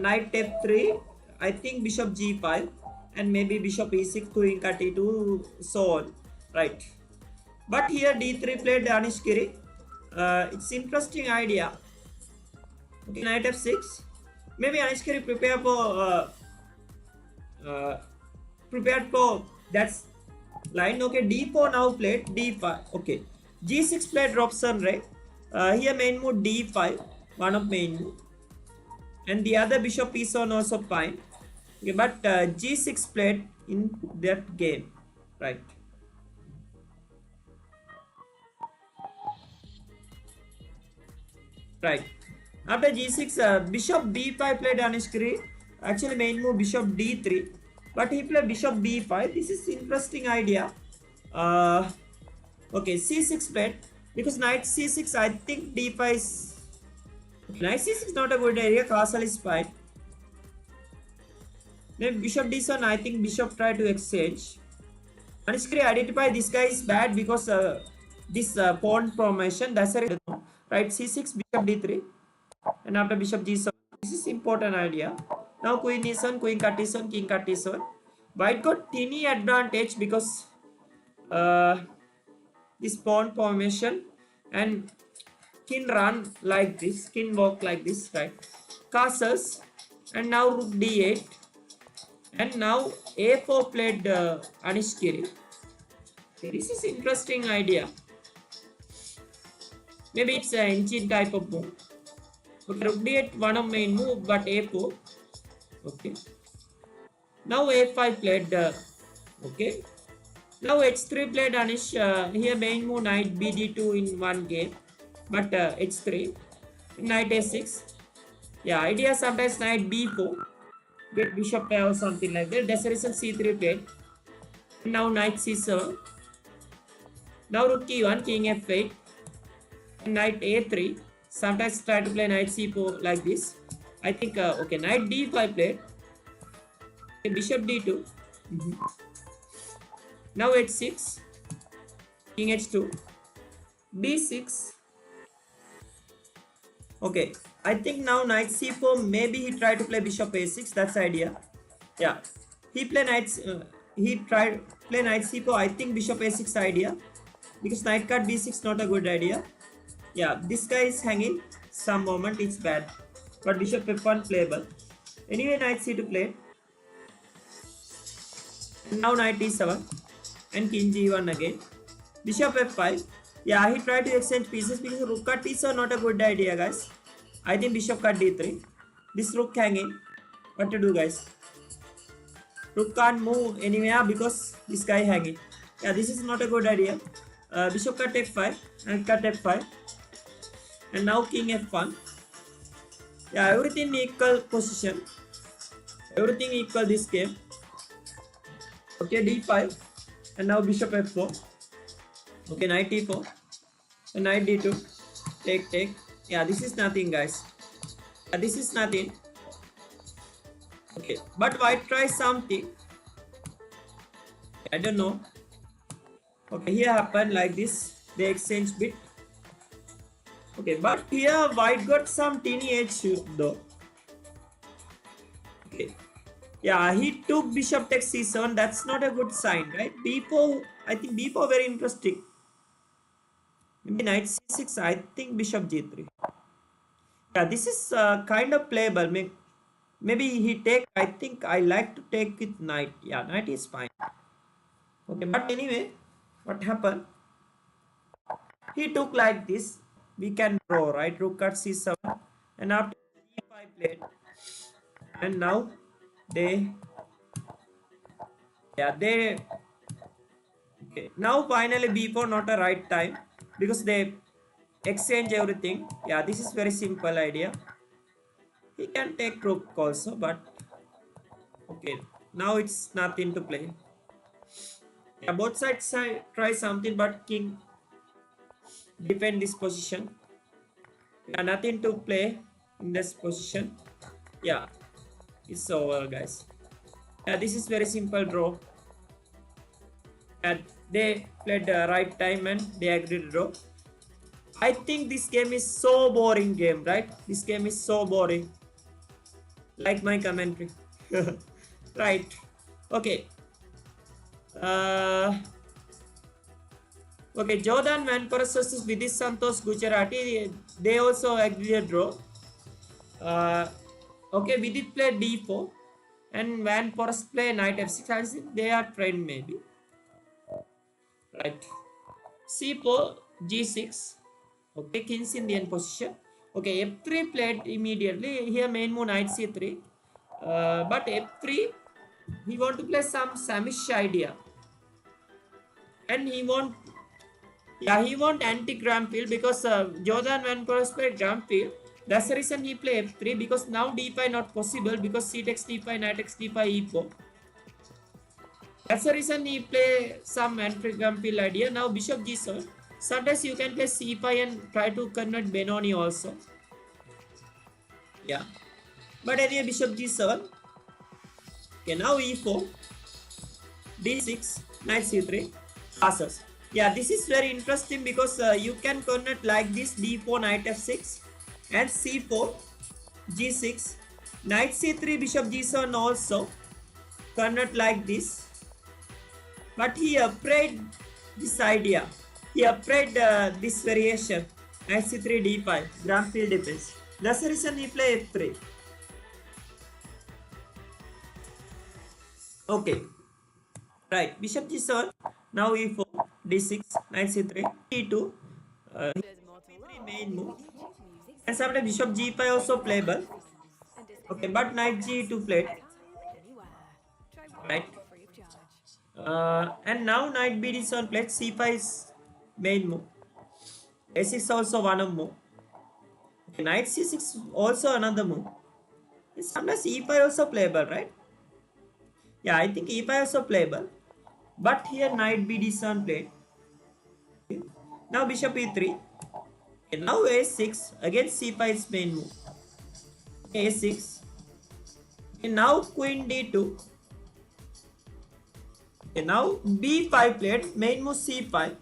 knight f3, I think bishop g5, and maybe bishop e6, queen cut e2, so on, right? But here d3 played Anish Giri. It's interesting idea. Okay, knight f6. Maybe Anish Giri prepared for that line. Okay, d4 now played d5. Okay, g6 played Robson, right? Here main move d5, one of main move, and the other bishop e7 also fine. Okay, but g6 played in that game, right? Right. After g6, bishop b5 played Anish Giri. Actually, main move bishop d3, but he played bishop b5. This is interesting idea. Okay, c6 played, because knight c6, I think d5 is, knight c6 not a good area. Castle is fine. Then bishop d7, I think bishop try to exchange. Anish Giri identify this guy is bad because this pawn formation. That's a reason. Right, c6, bishop d3, and after bishop g7. This is important idea. Now queen e7, queen cut e7, king cut e7. White got teeny advantage because this pawn formation, and king run like this, king walk like this, right? Castles, and now rook d8, and now a4 played Anish Giri. Okay, this is interesting idea. Maybe it's an engine type of move. Okay, rook d8, one of main move, but a4. Okay. Now a5 played. Okay. Now h3 played Anish. Here main move knight bd2 in one game, but h3, knight a6. Yeah, idea sometimes knight b4, get bishop or something like that. That's the reason c3 played. Now knight c7. Now rook e1, king f8, knight a3. Sometimes try to play knight c4 like this. I think okay, knight d5 played. Okay, bishop d2. Now h6, king h2, b6. Okay, I think now knight c4. Maybe he tried to play bishop a6. That's the idea. Yeah, he play knight. He tried play knight c4. I think bishop a6 idea, because knight cut b6 not a good idea. Yeah, this guy is hanging. Some moment it's bad, but bishop f1 playable. Anyway, knight c2 played. Now knight d7 and king g1 again. Bishop f5. Yeah, he tried to exchange pieces because rook cut is not a good idea, guys. I think bishop cut d3. This rook hanging. What to do, guys? Rook can't move anywhere because this guy hanging. Yeah, this is not a good idea. Bishop cut f5 and cut f5. And now king f1. Yeah, everything equal position. Everything equal this game. Okay, d5. And now bishop f4. Okay, knight e4. And knight d2. Take. Yeah, this is nothing, guys. Yeah, this is nothing. Okay, but white tries something. I don't know. Okay, here happened like this. They exchange bit. Okay, but here white got some teeny edge though. Okay, yeah, he took bishop takes c7. That's not a good sign, right? b4, I think b4 very interesting. Maybe knight c6. I think bishop g3. Yeah, this is kind of playable. Maybe he take. I think I like to take with knight. Yeah, knight is fine. Okay, but anyway, what happened? He took like this. We can draw, right? Rook at c7, and after e5 played, and now they, yeah, they. Okay, now finally b4 not a right time because they exchange everything. Yeah, this is very simple idea. He can take rook also, but okay, now it's nothing to play. Yeah, both sides try something, but king defend this position. Yeah, nothing to play in this position. Yeah, it's over, guys. Yeah, this is very simple draw. And they played the right time and they agreed to draw. I think this game is so boring game, right? This game is so boring. Like my commentary. Right. Okay. Okay, Jordan Vanparas versus Vidit Santosh Gujarati. They also agreed a draw. Okay, Vidit play d4 and Vanparas play knight f6. I think they are friend maybe. Right. c4, g6. Okay, king's Indian position. Okay, f3 played immediately. Here main move knight c3. But f3, he want to play some Samish idea. And he want, yeah, he want anti-Gramfield because Jordan Vanparas played Gramfield. That's the reason he play f3 because now d5 not possible because c takes d5, knight takes d5, e4. That's the reason he play some anti-Gramfield idea. Now bishop g7. Sometimes you can play c5 and try to convert Benoni also. Yeah. But anyway, bishop g7. Okay, now e4. d6. Knight c3. Passes. Yeah, this is very interesting because you can convert like this d4, knight f6 and c4, g6, knight c3, bishop g7 also convert like this. But he afraid this idea. He afraid this variation. Knight c3, d5, Gramfield defense. That's the reason he play f3. Okay. Right. Bishop g7. Now e4, d6, knight c3, e2. There's more to e3 love main move. with vintage music And sometimes bishop g5 also playable. and Okay, but knight g2 played. anywhere. Try one Right. free of charge. And now knight bd7 played. c5 is main move. a6 also one of move. Okay, knight c6 also another move. And sometimes e5 also playable, right? Yeah, I think e5 also playable. But here knight bd7 played. Okay. Now bishop e3. Okay, now a6. Again c5 is main move. a6. Okay, now queen d2. Okay, now b5 played. Main move c5.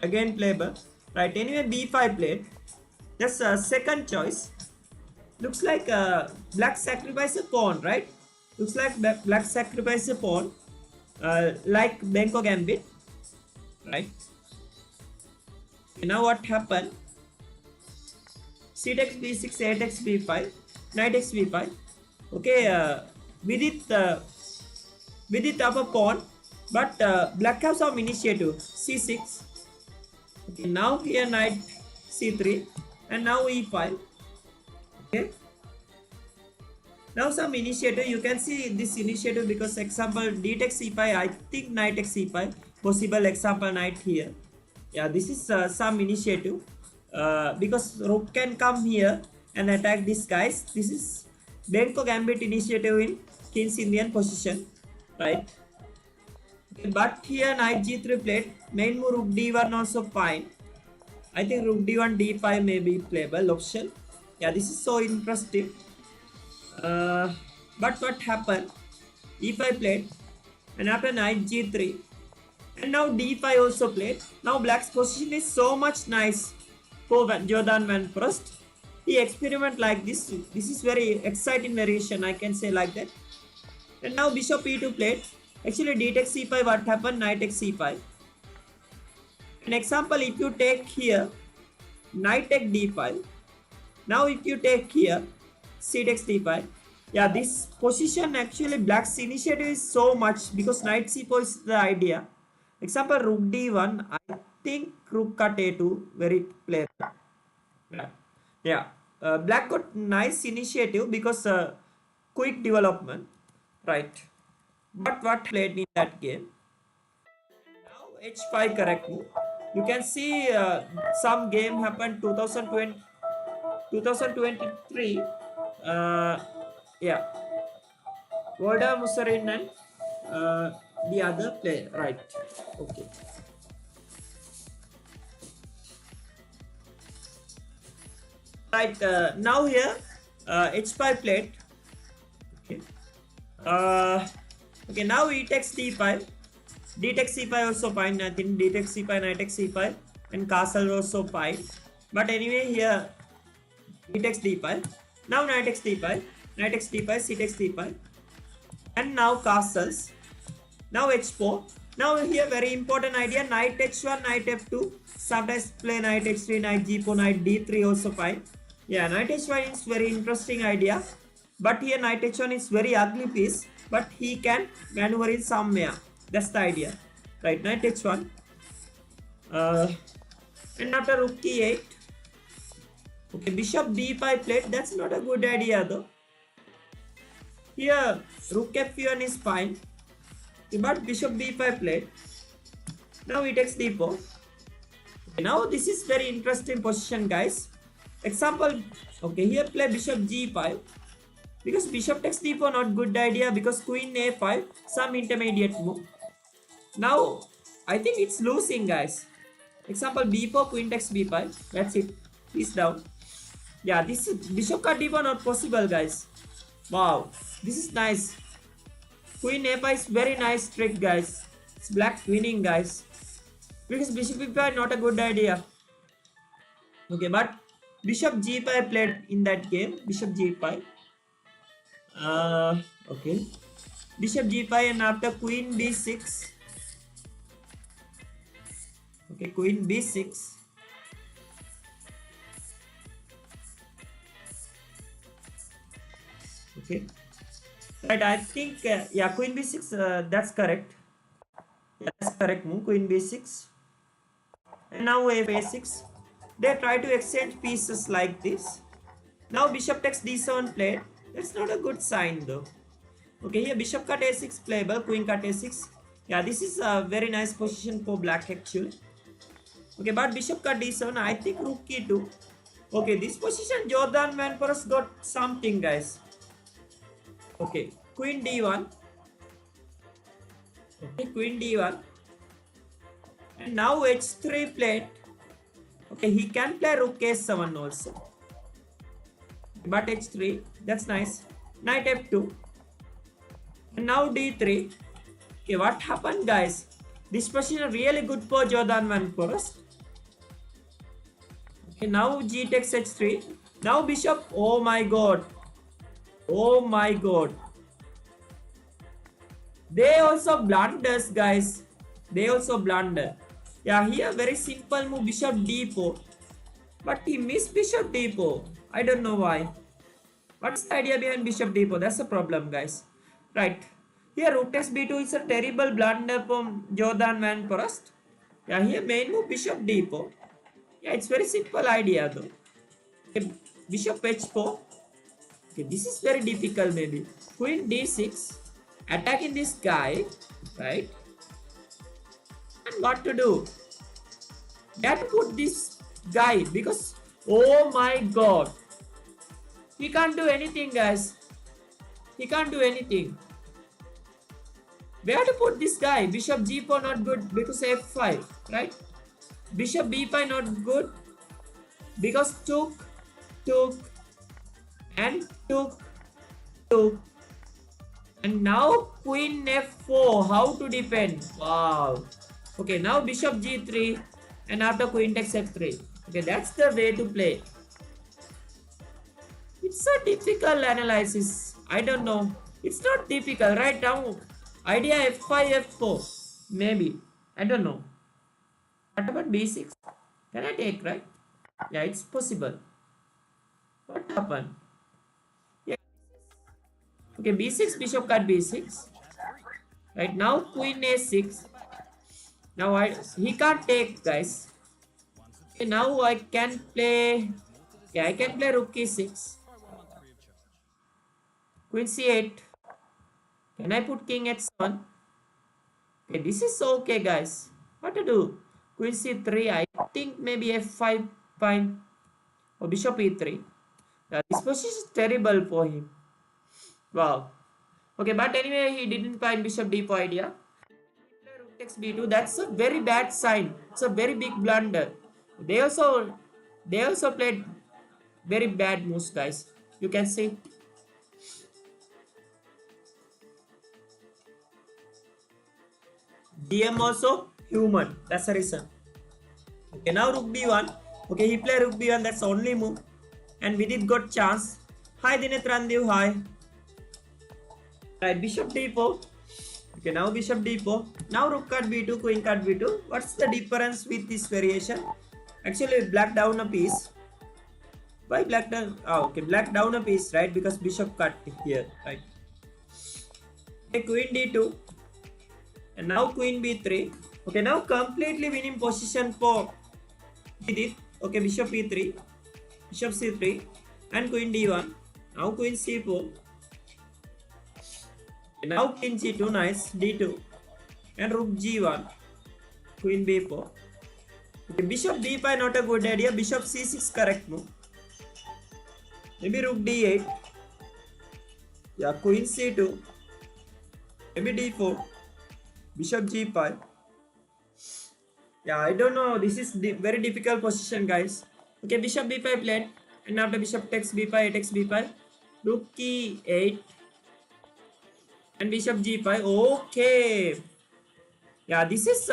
Again playable. Right, anyway b5 played. That's a second choice. Looks like black sacrifice a pawn, right? Looks like black sacrifice a pawn. Like Benko Gambit. Right? Okay, now what happened? C takes b6, a takes b5, knight takes b5. Okay, with it up a pawn, but black have some initiative. c6. Okay, now here knight c3, and now e5. Okay. Now some initiative. You can see this initiative because example d takes e5. I think knight takes e5. Possible example knight here. Yeah, this is some initiative. Because rook can come here and attack these guys. This is Benko Gambit initiative in King's Indian position, right? Okay, but here knight g3 played. Main move rook d1 also fine. I think rook d1 d5 may be playable option. Yeah, this is so interesting. But what happened? e5 played, and after knight g3, and now d5 also played. Now black's position is so much nice for Jordan Van Perst. He experiment like this. This is very exciting variation, I can say like that. And now bishop e2 played. Actually d takes c5, what happened? Knight takes c5. An example, if you take here knight take d5. Now if you take here c takes d5. Yeah, this position actually black's initiative is so much because knight c4 is the idea. Example, rook d1. I think rook cut a2 very player. Yeah, black got nice initiative because quick development, right? But what played in that game? Now h5 correct move. You can see some game happened 2020, 2023. Yeah, Voda Musarin and the other player, right? Okay. Right, now here h5 played. Okay. Okay, now e takes d5. D takes c5 also fine. I think d takes c5, knight takes c5, and castle also fine. But anyway, here d takes d5. Now knight takes d5, knight takes d5, c takes d5, and now castles. Now h4. Now here very important idea: knight h1, knight f2. Sometimes play knight h3, knight g4, knight d3 also fine. Yeah, knight h1 is very interesting idea, but here knight h1 is very ugly piece, but he can maneuver in somewhere. That's the idea, right? Knight h1, and after rook e8. Okay, bishop b5 played. That's not a good idea though. Here rook f1 is fine, but bishop b5 played. Now he takes d4. Okay, now this is very interesting position, guys. Example, okay, here play bishop g5 because bishop takes d4 not good idea because queen a5 some intermediate move. Now I think it's losing, guys. Example, b4 queen takes b5. That's it. He's down. Yeah, this is bishop cut d4 not possible, guys. Wow, this is nice. Queen a5 is very nice trick, guys. It's black winning, guys, because bishop b5 not a good idea. Okay, but bishop g5 played in that game. Bishop g5. Okay. Bishop g5 and after queen b6. Okay, queen b6. Okay. Right, I think yeah, queen b6. That's correct. Yeah, that's correct move. Queen b6. And now a6. They try to exchange pieces like this. Now bishop takes d7 played. That's not a good sign though. Okay, here bishop cut a6 playable, queen cut a6. Yeah, this is a very nice position for black actually. Okay, but bishop cut d7, I think rook e2. Okay, this position Jordan Van Perst got something, guys. Okay, queen d1. Okay, queen d1. And now h3 played. Okay, he can play rook a7 also. But h3, that's nice. Knight f2. And now d3. Okay, what happened, guys? This position is really good for Jordan Van Perst. Okay, now g takes h3. Now bishop. Oh my god. Oh my god. They also blunders, guys. They also blunder. Yeah, here very simple move, bishop d4. But he missed bishop d4. I don't know why. What's the idea behind bishop d4? That's the problem, guys. Right. Here rook takes b2 is a terrible blunder from Jordan Van Perst. Yeah, here main move bishop d4. Yeah, it's very simple idea though. Okay, bishop h4. Okay, this is very difficult maybe. Queen d6. Attacking this guy. Right. And what to do? They have to put this guy because oh my god, he can't do anything, guys. He can't do anything. We have to put this guy. Bishop g4 not good because f5, right? Bishop b5 not good because took, and took. And now queen f4. How to defend? Wow. Okay, now bishop g3 and after queen takes f3. Okay, that's the way to play. It's a difficult analysis. I don't know. It's not difficult right now. Idea f5, f4. Maybe. I don't know. What about b6? Can I take, right? Yeah, it's possible. What happened? Yeah. Okay, b6, bishop cut b6. Right now, queen a6. Now he can't take, guys. Okay, now I can play. Yeah, I can play rook e6. Queen c8. Can I put king h7? Okay, this is okay, guys. What to do? Queen c3. I think maybe f5 fine. Or bishop e3. Yeah, this position is terrible for him. Wow. Okay, but anyway, he didn't find bishop d4 idea. Rook takes b2. That's a very bad sign. It's a very big blunder. They also played very bad moves, guys. You can see. DM also human. That's the reason. Okay, now rook b1. Okay, he played rook b1. That's the only move. And we did got chance. Hi Dinesh Randev. Hi. Right, bishop d4. Okay, now bishop d4. Now rook cut b2, queen cut b2. What's the difference with this variation? Actually, black down a piece. Why black down? Oh, okay, black down a piece, right? Because bishop cut here, right? Okay, queen d2. And now queen b3. Okay, now completely winning position for it. Okay, bishop e3, bishop c3, and queen d1. Now queen c4. Okay, now king g2, nice, d2, and rook g1, queen b4. Okay, bishop b5 not a good idea. Bishop c6 correct move. Maybe rook d8. Yeah, queen c2. Maybe d4. Bishop g5. Yeah, I don't know. This is very difficult position, guys. Okay, bishop b5 played. And after bishop takes b5, a takes b5. Rook e8. And bishop g5. Okay. Yeah, this is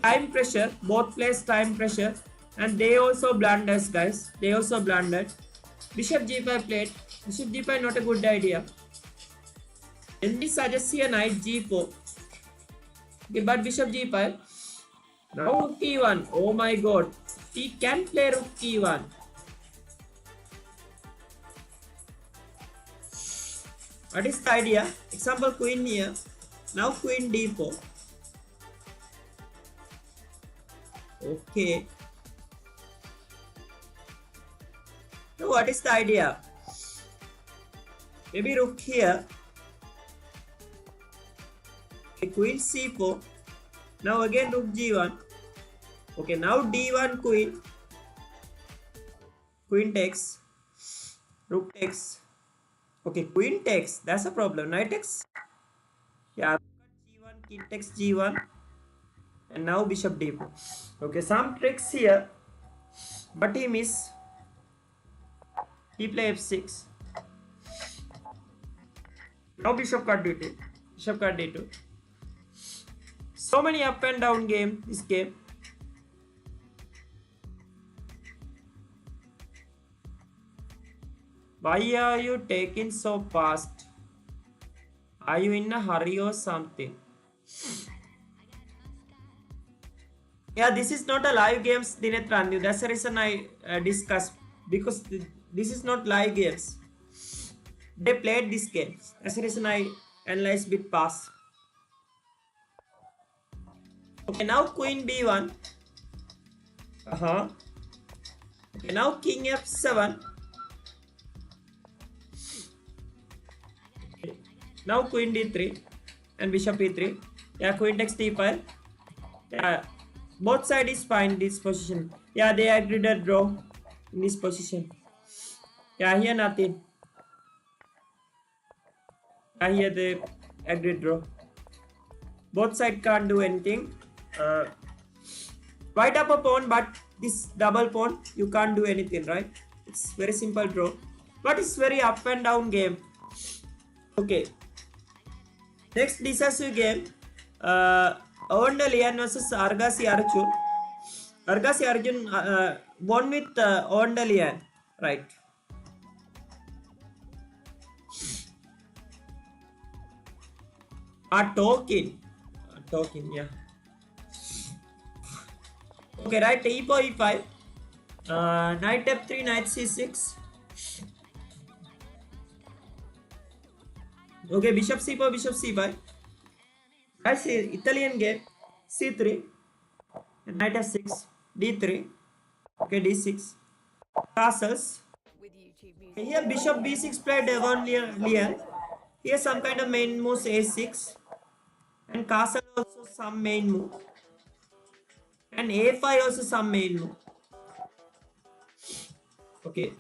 time pressure. Both players time pressure. And they also blunders, guys. They also blundered. Bishop g5 played. Bishop g5 not a good idea. And we suggest here knight g4. Okay, but bishop g5. Now rook e1. Oh my god. He can play rook e1. What is the idea? Example, queen here. Now queen d4. Okay. Now what is the idea? Maybe rook here. Okay, queen c4. Now again rook g1. Okay, now d1 queen. Queen takes. Rook takes. Okay, queen takes. That's a problem. Knight takes. Yeah, g1, king takes g1. And now bishop d4. Okay, some tricks here. But he missed. He play f6. Now bishop cut d2. Bishop cut d2. So many up and down game. This game. Why are you taking so fast? Are you in a hurry or something? Yeah, this is not a live games, Dinesh Randev. That's the reason I discussed. Because this is not live games. They played this game. That's the reason I analyzed bit fast. Okay, now queen b1. Okay, now king f7. Okay. Now queen d3 and bishop e3. Yeah, queen takes d5. Yeah, both sides is fine this position. Yeah, they agreed a draw in this position. Yeah, here nothing. Yeah, here they agreed draw. Both sides can't do anything. White up a pawn, but this double pawn you can't do anything, right? It's very simple draw, but it's very up and down game. Okay, next decisive game, Lian versus Argasi Archur. Argasi Arjun won with Ondalian, right? Token, yeah. Okay, right. E4 E5. Knight F3, Knight C6. Okay, Bishop C4, Bishop C5. I see Italian game. C3, Knight F6, D3. Okay, D6. Castles. With YouTube Okay, Music. here Bishop B6 played one Leon. Here some kind of main moves A6. And castle also some main move. And A5 also some main move. Okay.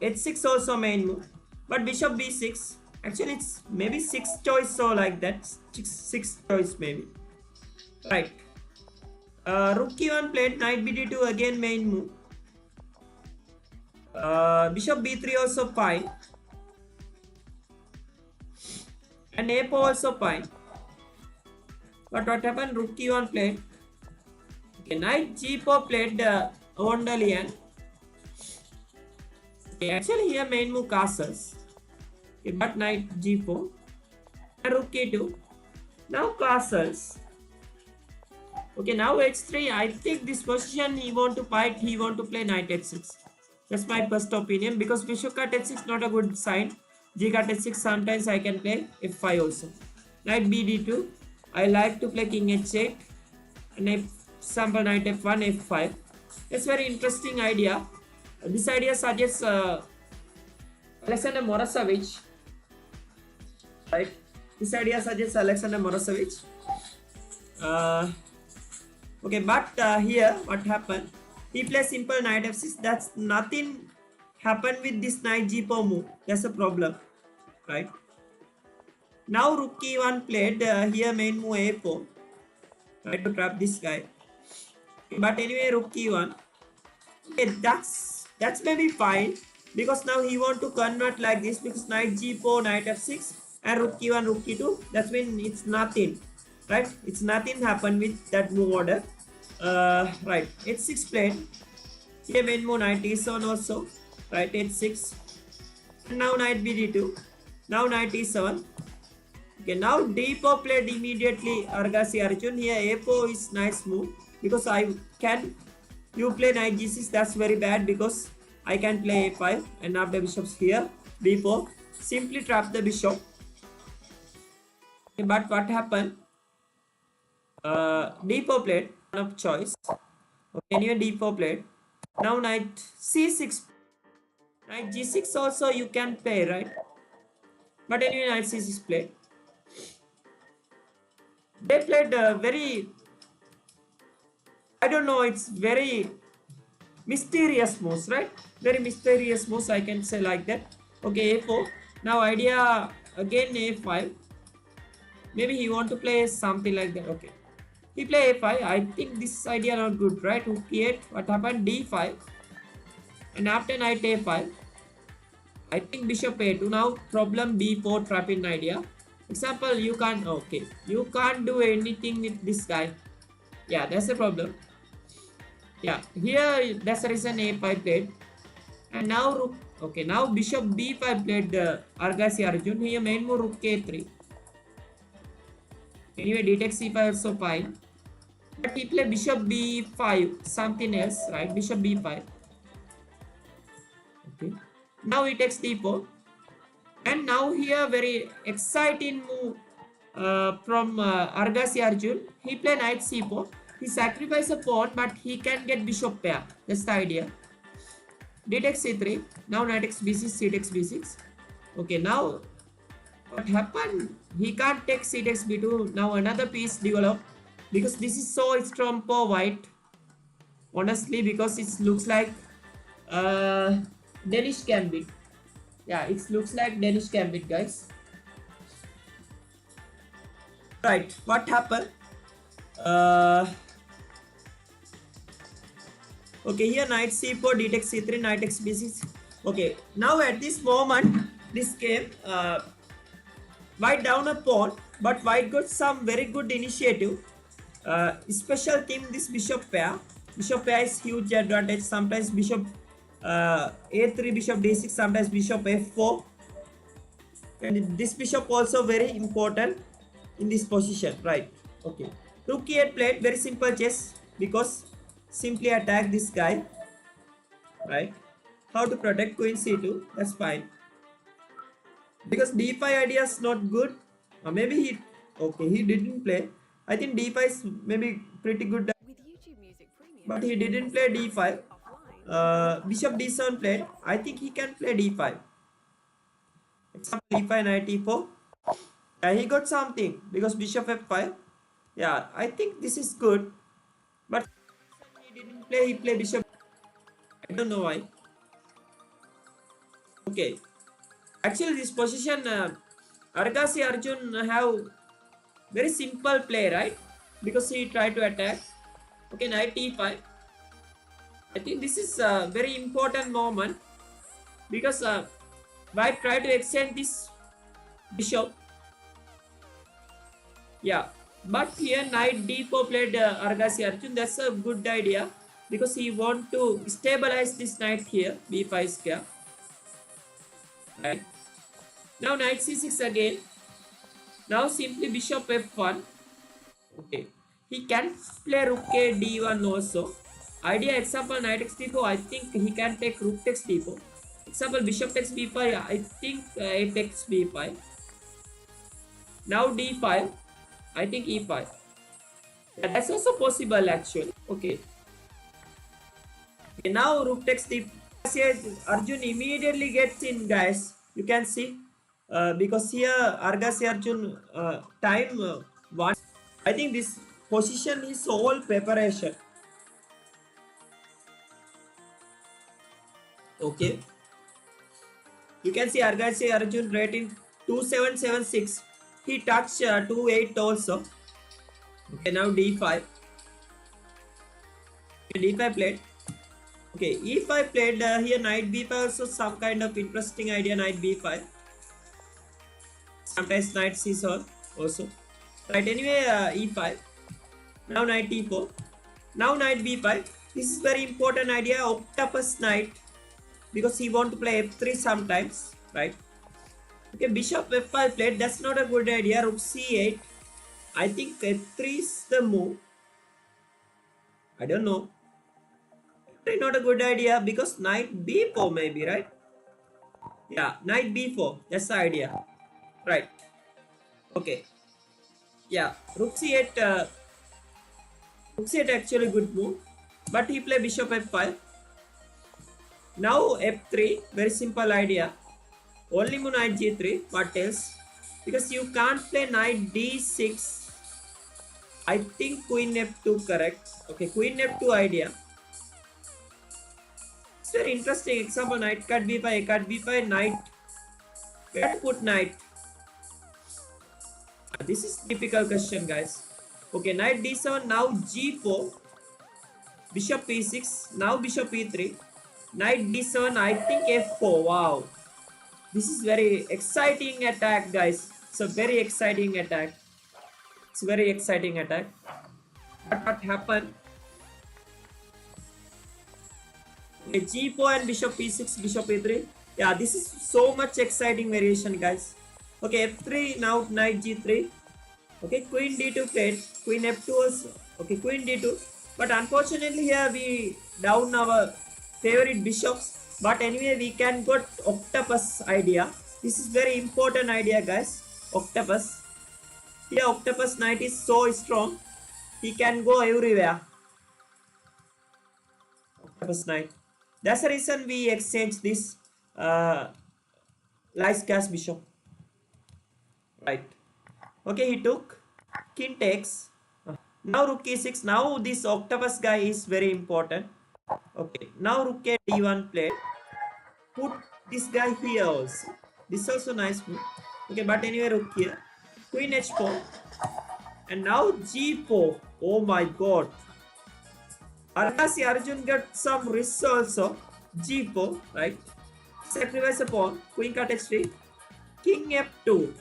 H6 also main move. But Bishop B6. Actually it's maybe 6 choice, so like that. 6 choice maybe. Right. Rook E1 played, Knight BD2 again main move. Bishop B3 also fine. And A4 also fine. But what happened? Rook E1 played. Okay, Knight G4 played Ondalian. Okay, actually here main move castles. Okay, but Knight G4. And Rook E2. Now castles. Okay, now H3. I think this position he want to fight. He want to play Knight H6. That's my first opinion, because Bishop cut H6 not a good sign. G cut H6 sometimes I can play F5 also. Knight BD2. I like to play King H8 and example Knight F1, F5. It's very interesting idea. This idea suggests Alexander Morozevich. Right? This idea suggests Alexander Morozevich. Okay, but here what happened? He plays simple Knight F6. That's nothing happened with this Knight G4 move. That's a problem, right? Now Rook E1 played here main move A4. Try to trap this guy. But anyway, Rook E1. Okay, that's maybe fine, because now he want to convert like this, because Knight G4, Knight F6 and Rook E1, Rook E2. That means it's nothing, right? It's nothing happened with that move order. Right, H6 played. Here main move Knight E7 also. Right, H6. And now Knight BD2. Now Knight E7. Okay, now D4 played immediately Argasi Arjun. Here A4 is nice move, because you play Knight G6, that's very bad, because I can play A5 and after bishops here B4. Simply trap the bishop. Okay, but what happened? D4 played, one of choice. Okay, anyway D4 played. Now Knight C6. Knight G6 also you can play, right? But anyway Knight C6 played. They played very, I don't know, it's very mysterious moves, right? Very mysterious moves, I can say like that. Okay, A4. Now idea again A5. Maybe he want to play something like that. Okay, he play A5. I think this idea not good, right? Rook E8. What happened? D5. And after Knight A5, I think Bishop A2. Now problem B4 trapping idea. Example, you can't do anything with this guy. Yeah, that's the problem. Yeah, here that's the reason A5 played. And now Rook. Okay, now Bishop B5 played Argasi Arjun. Here main move Rook A3. Anyway, D takes C5 also fine. But he played Bishop B5, something else, right? Bishop B5. Okay. Now he takes D4. And now here very exciting move from Argasi Arjun. He played Knight C4. He sacrificed a pawn, but he can get bishop pair. That's the idea. D takes C3. Now Knight takes B6, C takes B6. Okay, now what happened? He can't take C takes B2. Now another piece developed, because this is so strong for white. Honestly, because it looks like Danish Gambit. Yeah, it looks like Danish Gambit, guys. Right, what happened? Okay, here Knight C4, D takes C3, Knight takes B6. Okay, now at this moment, this game, white down a pawn, but white got some very good initiative. special thing this bishop pair. Bishop pair is huge advantage. Sometimes bishop a3, bishop d6, sometimes bishop f4, and this bishop also very important in this position, right? Okay, rook e8 played, very simple chess, because simply attack this guy, right? How to protect queen c2, that's fine, because d5 idea is not good. Maybe he didn't play. I think d5 is maybe pretty good, With YouTube Music Premium, but he didn't play d5. offline. Bishop d7 played. I think he can play d5. Example d5 knight e4. He got something because bishop f5. Yeah, I think this is good, but he didn't play. He played bishop. I don't know why. Okay, actually this position, Argasi Arjun have very simple play, right? Because he tried to attack. Okay, knight e5. I think this is a very important moment, because white try to extend this bishop. Yeah, but here knight d4 played Argasi Arjun. That's a good idea, because he want to stabilize this knight here, b5 square. Right. Now knight c6 again. Now simply bishop f1. Okay, he can play rook a d1 also. Idea example knight takes d4. I think he can take rook takes d4. Example bishop takes b5. I think it takes b5. Now d5. I think e5. Yeah, that's also possible actually. Okay. Okay, now rook takes d5. Arjun immediately gets in, guys. You can see, because here Argasi Arjun time one. I think this position is all preparation. Okay, you can see Argasi Arjun rating 2776. He touched 28 also. Okay, now d5. Okay, d5 played. Okay, e5 played. Here knight b5 also some kind of interesting idea. Knight b5. Sometimes knight c7 also. Right, anyway, e5. Now knight e4. Now knight b5. This is very important idea. Octopus knight, because he want to play f3 sometimes, right? Okay, bishop f5 played. That's not a good idea. Rook c8. I think f3 is the move. I don't know. Not a good idea, because knight b4 maybe, right? Yeah, knight b4. That's the idea, right? Okay. Yeah, rook c8. Rook c8 actually good move, but he play bishop f5. Now f3. Very simple idea. Only move knight g3. What else? Because you can't play knight d6. I think queen f2 correct. Okay, queen f2 idea. It's very interesting. Example knight cut b5, cut b5, knight. Where to put knight? This is typical question, guys. Okay, knight d7. Now g4. Bishop e6. Now bishop e3. Knight d7. I think f4. Wow. This is very exciting attack, guys. It's a very exciting attack. It's very exciting attack. What happened? Okay, g4 and bishop e6, bishop e3. Yeah, this is so much exciting variation, guys. Okay, f3. Now knight g3. Okay, queen d2 played. Queen f2 also. Okay, queen d2. But unfortunately here we down our favorite bishops. But anyway, we can got octopus idea. This is very important idea, guys. Octopus. Here octopus knight is so strong. He can go everywhere. Octopus knight. That's the reason we exchange this lice cast bishop. Right. Okay, he took. King takes. Now rook e6. Now this octopus guy is very important. Okay. Now rook a d1 played. Put this guy here also. This is also nice move. Okay, but anyway, rook here. Queen h4. And now g4. Oh my god. Argasi Arjun got some risks also. g4, right? Sacrifice a pawn. Queen cut h3. King f2.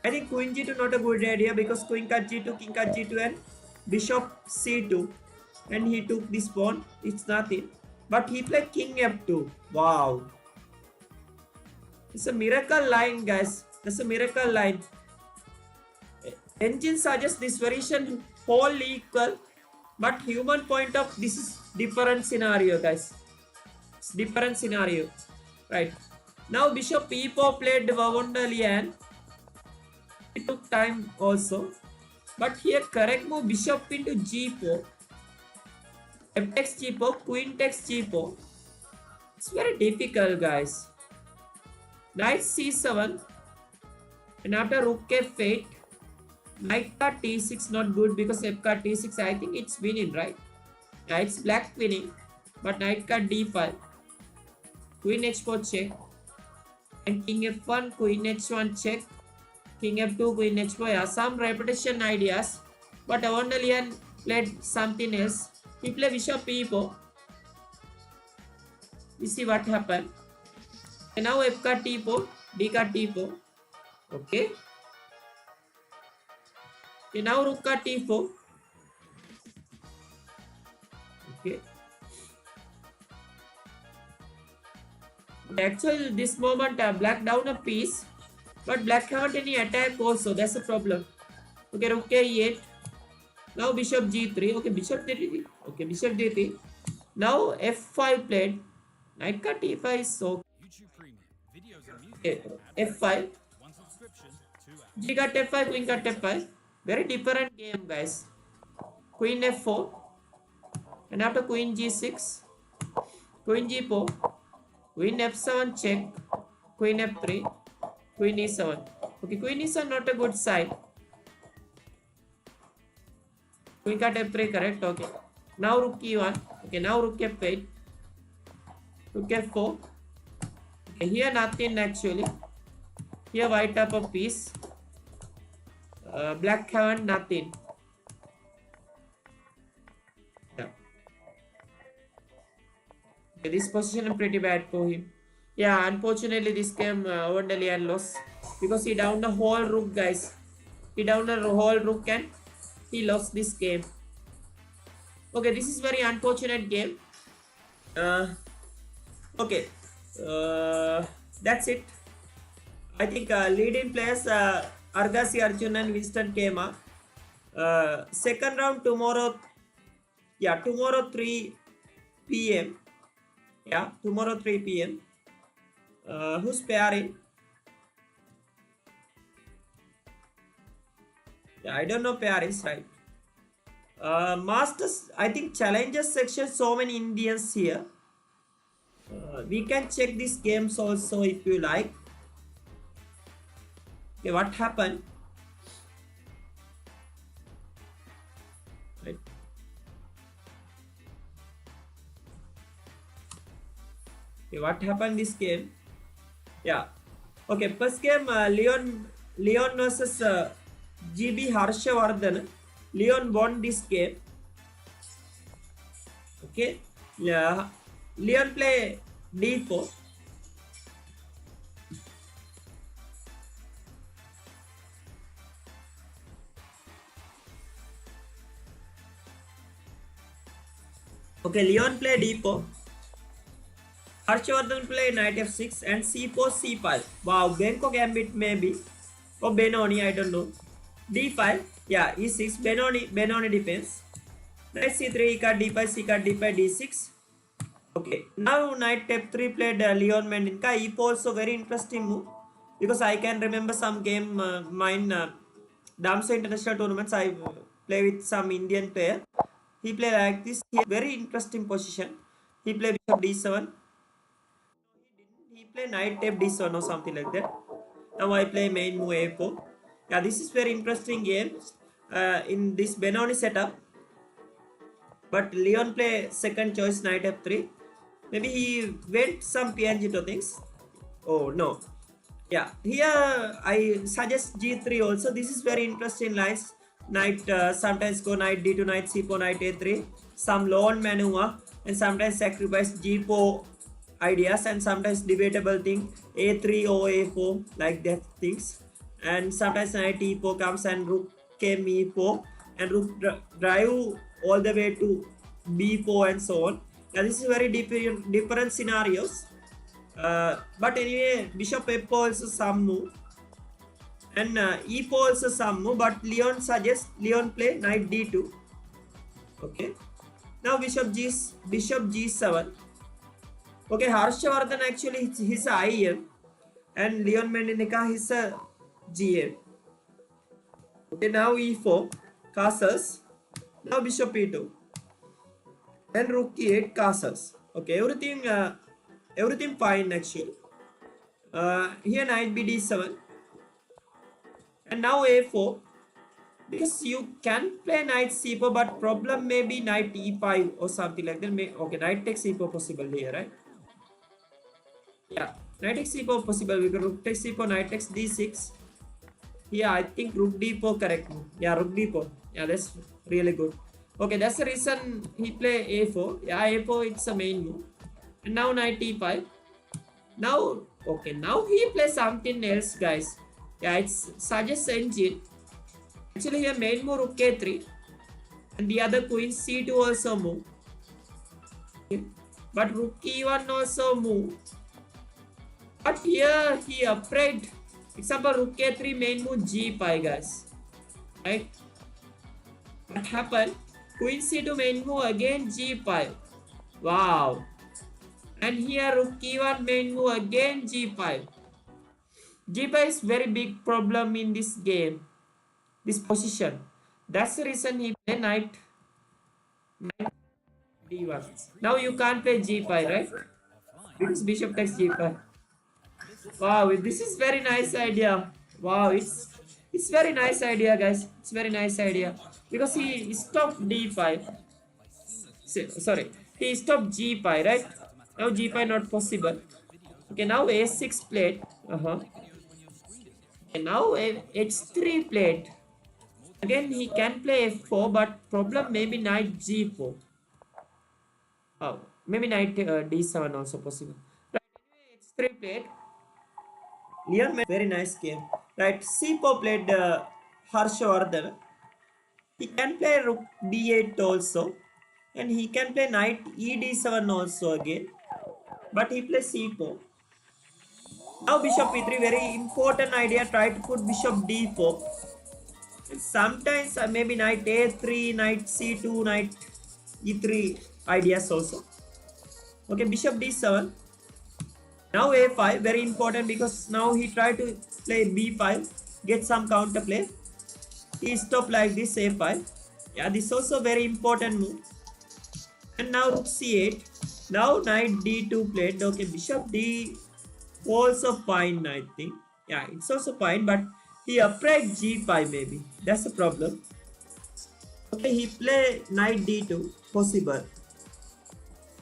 I think queen g2 not a good idea because queen cut g2, king cut g2 and bishop c2. And he took this pawn. It's nothing. But he played king f2. Wow. It's a miracle line, guys. That's a miracle line. Engine suggests this variation wholly equal. But human point of this is different scenario, guys. It's different scenario. Right. Now bishop e4 played Wawondalian. It took time also. But here correct move bishop into g4. F takes g4, queen takes g4. It's very difficult, guys. Knight c7. And after rook f8. Knight card t6 not good because f card t6 I think it's winning, right? Yeah, it's black winning. But knight card d5. Queen h4 check. And king f1, queen h1 check. King f2, queen h4. Yeah, some repetition ideas. But Wawondalian played something else. He played bishop e4. We see what happened. And now f card t4, d card t4. Okay. Okay, now rook card t4. Okay. Actually, this moment black down a piece, but black haven't any attack also. That's the problem. Okay, rook e8. Now bishop g3. Okay, bishop d3. Okay, bishop d3. Now f5 played. Knight cut e5 is so. Okay, f5. G cut f5, queen cut f5. Very different game, guys. Queen f4. And after queen g6. Queen g4. Queen f7 check. Queen f3. Queen e7. Okay, queen e7 not a good side. Queen cut f3 correct. Okay. Now rook e1. Okay, now rook f8. Rook f4. Okay, here nothing actually. Here white up a piece. Black haven't nothing. Yeah. Okay, this position is pretty bad for him. Yeah, unfortunately this game Wawondalian lost because he downed the whole rook, guys. He downed the whole rook and he lost this game. Okay, this is very unfortunate game. Okay, that's it. I think leading players Argasi Arjun and Winston Kema. Second round tomorrow. Yeah, tomorrow 3 p.m. Yeah, tomorrow 3 p.m. Who's pairing? Yeah, I don't know pairings, right? Masters, I think challenges section, so many Indians here. We can check these games also if you like. Okay, what happened? Right. Okay, what happened this game? Yeah. Okay, first game Leon versus GB Harshavardhan. Leon won this game. Okay. Yeah. Leon play d4. Okay, Leon play d4. Harshavardhan play knight f6 and c4 c5. Wow, Benko gambit maybe. Or Benoni, I don't know. d5. Yeah, e6. Benoni defense. Knight c3, e card d5, c card d5, d6. Okay, now knight f3 played Leon Mendinka. e4 also very interesting move because I can remember some game mine Damso International tournaments. I play with some Indian player. He play like this. He very interesting position. He play bishop d7. He play knight f d7 or something like that. Now I play main move a4. Yeah, this is very interesting game in this Benoni setup. But Leon play second choice knight f3. Maybe he went some PNG things. Oh no. Yeah, here I suggest g3 also. This is very interesting lines. Knight sometimes go knight d2, knight c4, knight a3. Some lone maneuver and sometimes sacrifice g4 ideas and sometimes debatable thing a3 or a4 like that things. and sometimes knight e4 comes and rook came e4 and rook drive all the way to b4 and so on. Now this is very different scenarios, but anyway bishop f4 also some move and e4 also some move, but Leon suggests Leon play knight d2. Okay, now bishop g7. Okay, Harshvardhan actually he's a IM and Leon Mendinika he's a GM. Okay, now e4 castles. Now bishop e2 and rook e8 castles. Okay, everything fine actually. Here knight bd7 and now a4, because you can play knight c4, but problem may be knight e5 or something like that. Okay, knight takes e4 possible here, right? Yeah, knight takes c4 possible because rook takes c4, knight takes d6. Yeah, I think rook d4 correct. Yeah, rook d4. Yeah, that's really good. Okay, that's the reason he play a4. Yeah, a4 it's a main move. And now knight e5. Now, okay, now he plays something else, guys. Yeah, it's suggests engine. Actually, here main move rook a3, and the other queen c2 also move. Okay. But rook e1 also move. But here he afraid. Example, rook a3 main move g5, guys. Right? What happened? Queen c2 main move again g5. Wow. And here rook e1 main move again g5. g5 is very big problem in this game. This position. That's the reason he play knight d1. Now you can't play g5, right? Because bishop takes g5. Wow, this is very nice idea. Wow, it's very nice idea, guys. It's very nice idea because he stopped d5. Sorry, he stopped g5, right? Now g5 not possible. Okay, now a6 played. And now h3 played. Again, he can play f4, but problem maybe knight g4. Oh, maybe knight d7 also possible. Right, anyway, h3 played. Leon made very nice game. Right, c4 played Harshvardhan. He can play rook d8 also, and he can play knight ed7 also again. But he plays c4. Now bishop e3, very important idea. Try to put bishop d4. And sometimes maybe knight a3, knight c2, knight e3 ideas also. Okay, bishop d7. Now a5, very important because now he tried to play b5, get some counter play. He stopped like this a5. Yeah, this is also very important move. And now rook c8. Now knight d2 played. Okay, bishop d also fine, I think. Yeah, it's also fine, but he afraid g5 maybe. That's the problem. Okay, he play knight d2, possible.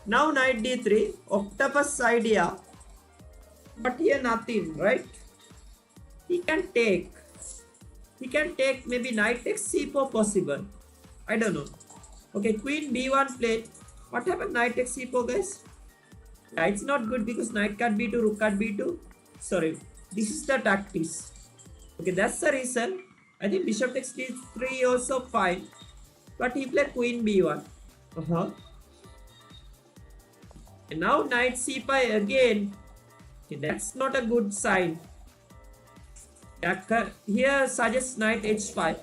Now knight d3, octopus idea. But here nothing, right? He can take maybe knight takes c4 possible. I don't know. Okay, queen b1 played. What happened? Knight takes c4, guys. Yeah, it's not good because knight cut b2, rook cut b2. Sorry, this is the tactics. Okay, that's the reason. I think bishop takes d3 also fine. But he played queen b1. And now knight c5 again. Okay, that's not a good sign. Here suggests knight h5.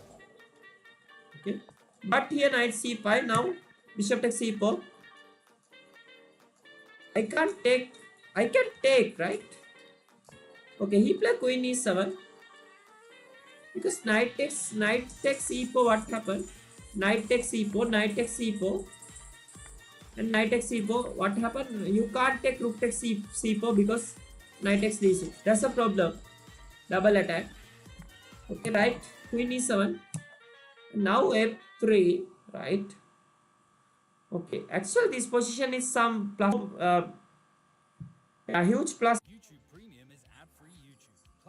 Okay, but here knight c5. Now bishop takes c4. I can take, right? Okay, he played queen e7 because knight takes e4. What happened? Knight takes e4, knight takes e4, and knight takes e4. What happened? You can't take rook takes c4 because knight takes d6. That's the problem. Double attack. Okay, right? Queen e7. Now f3, right? Okay, actually this position is some plus, a huge plus.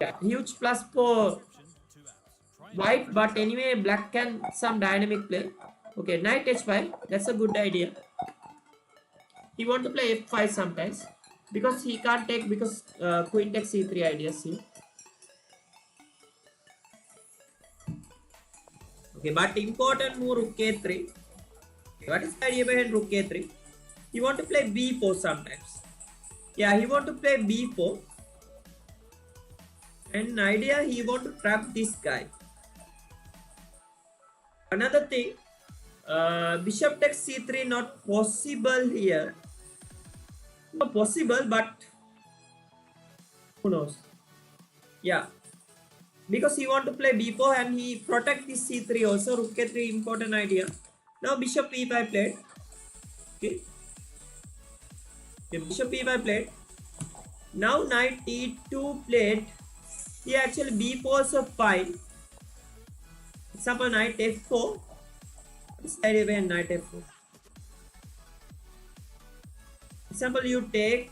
Yeah, huge plus for white, but anyway black can some dynamic play. Okay, knight h5. That's a good idea. He want to play f5 sometimes because he can't take because queen takes c3 ideas here. Okay, but important move rook a3. What is the idea behind rook a3? He want to play b4 sometimes. Yeah, he want to play b4. And idea he want to trap this guy. Another thing, bishop takes c3 not possible here. Not possible, but who knows? Yeah, because he want to play b4 and he protect this c3 also. Rook a3 important idea. Now bishop e5 played. Okay, bishop e5 played. Now knight e2 played. He actually b4 is fine. Example knight f4. This idea behind knight f4. Example you take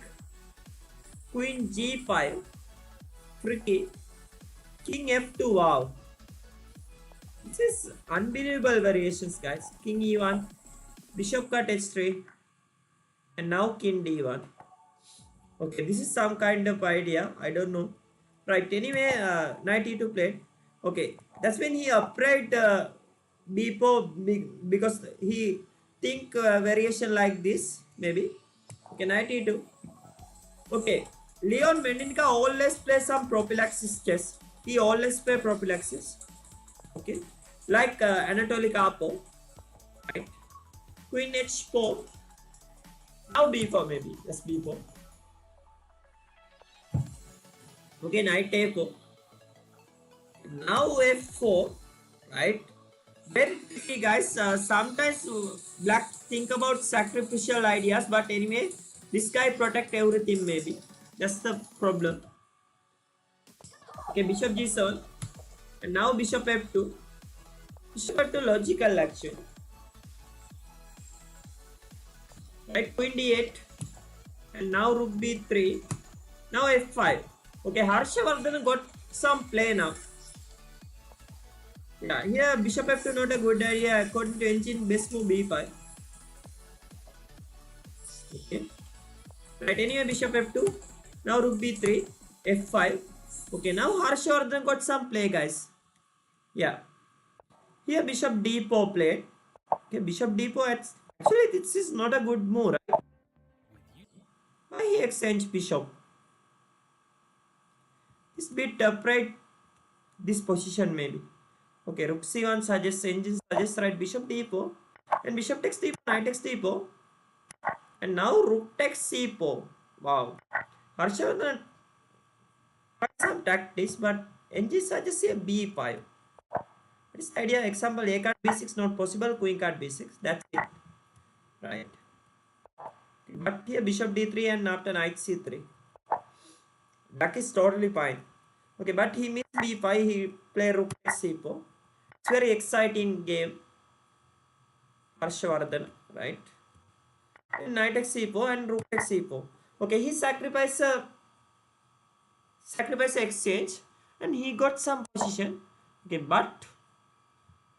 queen g5. Tricky. King f2. Wow. This is unbelievable variations, guys. King e1. Bishop cut h3. And now king d1. Okay, this is some kind of idea. I don't know. Right. Anyway, knight e2 played. Okay, that's when he upright b4 because he think variation like this maybe. Okay, knight e2. Okay, Leon Mendinka always play some prophylaxis chess. He always play prophylaxis. Okay, like Anatoly Karpov. Right. Queen h4. Now b4 maybe. Yes, b4. Okay, knight a4. Now f4, right? Very tricky, guys. Sometimes black think about sacrificial ideas, but anyway, this guy protect everything maybe. That's the problem. Okay, bishop g7, and now bishop f2. Bishop f2 logical actually. Right, queen d8, and now rook b3. Now f5. Okay, Harshavardhan got some play now. Yeah, here bishop f2 not a good idea according to engine. Best move b5. Okay. Right, anyway bishop f2. Now rook b3, f5. Okay, now Harshavardhan got some play, guys. Yeah. Here bishop d4 played. Okay, bishop d4. Actually, this is not a good move, right? Why he exchanged bishop? This bit upright this position maybe. Okay, rook c1 suggests, engine suggests, right, bishop d4. And bishop takes d4, knight takes d4. And now rook takes c4. Wow. Harshavardhan tried some tactics, but engine suggests here b5. This idea, example, a card b6 not possible, queen card b6. That's it. Right. But here bishop d3 and after knight c3. That is totally fine. Okay, but he missed b5, he play rook c4. It's very exciting game. Harshavardhan, right? And knight x c4 and rook x c4. Okay, he sacrificed exchange and he got some position. Okay, but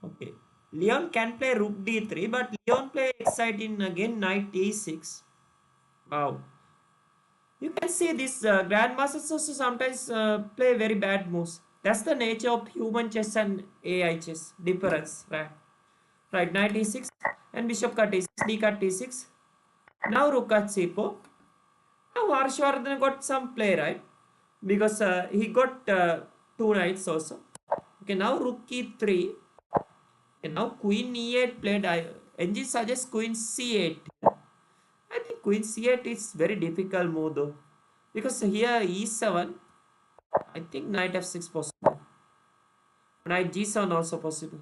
okay, Leon can play rook d3, but Leon play exciting again knight e6. Wow. You can see this grandmasters also sometimes play very bad moves. That's the nature of human chess and AI chess difference, right? Right, knight e6 and bishop cut e6, d cut e6. Now rook cut c4. Now Harshvardhan got some play, right? Because he got two knights also. Okay, now rook e3. And now queen e8 played. NG suggests queen c8. I think queen c8 is very difficult move though. Because here e7. I think knight f6 possible. Knight g7 also possible.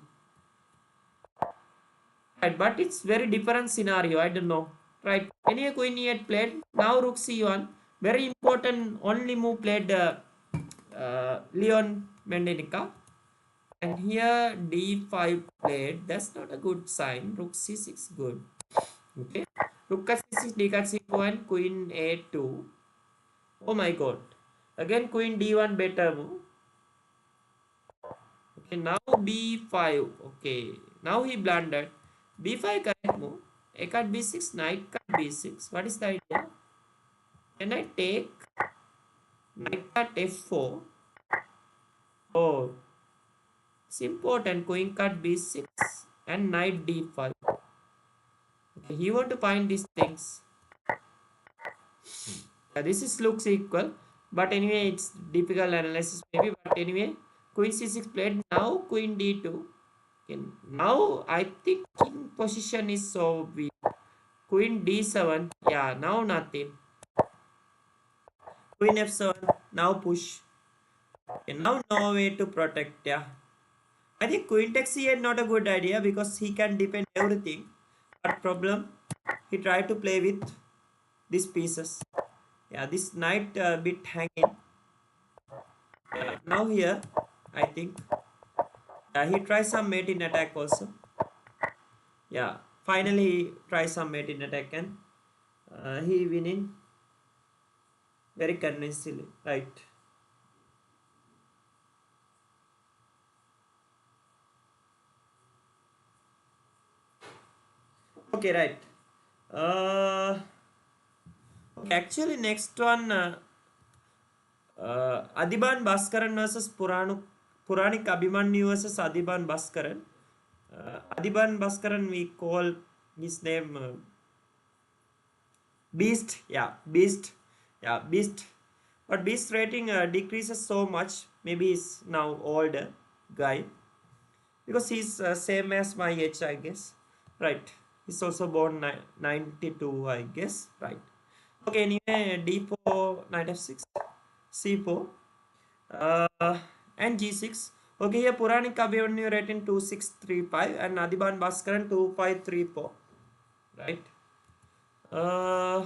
Right, but it's very different scenario. I don't know. Right. Anyway, queen e8 played. Now rook c1. Very important only move played Leon Mendenica. And here d5 played. That's not a good sign. Rook c6 good. Okay. Rook cut c6, d cut c4 and queen a2. Oh my god. Again queen d1 better move. Okay, now b5. Okay. Now he blundered. b5 correct move. A cut b6, knight cut b6. What is the idea? Can I take knight cut f4? Oh. It's important. Queen cut b6 and knight d5. Okay, he want to find these things. This is looks equal, but anyway, it's difficult analysis maybe. But anyway, queen c6 played. Now queen d2. Okay, now I think king position is so weak. Queen d7. Yeah, now nothing. Queen f7. Now push. Okay, now no way to protect. Yeah, I think queen takes c8 not a good idea because he can defend everything. But problem, he tried to play with these pieces. Yeah, this knight bit hanging. Now here, I think he tries some mate in attack also. Yeah, finally he tries some mate in attack and he winning very convincingly, right? Okay, right. Okay, actually next one, Adiban Bhaskaran versus Puranik Abhimanyu versus Adiban Bhaskaran. Adiban Bhaskaran, we call his name Beast. Yeah, Beast. Yeah, Beast. But Beast rating decreases so much. Maybe he's now older guy because he's same as my age, I guess. Right. He's also born 92, I guess. Right. Okay. Anyway, d4, knight f6, c4, and g6. Okay, here Puranik Abhimanyu rating 2635 and Adiban Bhaskaran 2534. Right. Uh,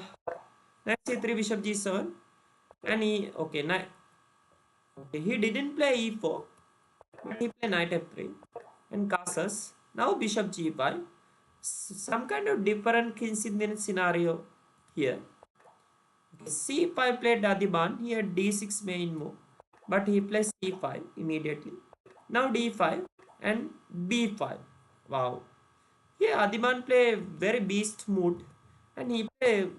Knight c3, bishop g7, and he okay. Okay, he didn't play e4, but he played knight f3 and castles. Now bishop g5. Some kind of different coincident scenario here. Okay, c5 played Adiban. Here d6 main move, but he plays c5 immediately. Now d5 and b5. Wow. Here Adiban play very beast mood, and he play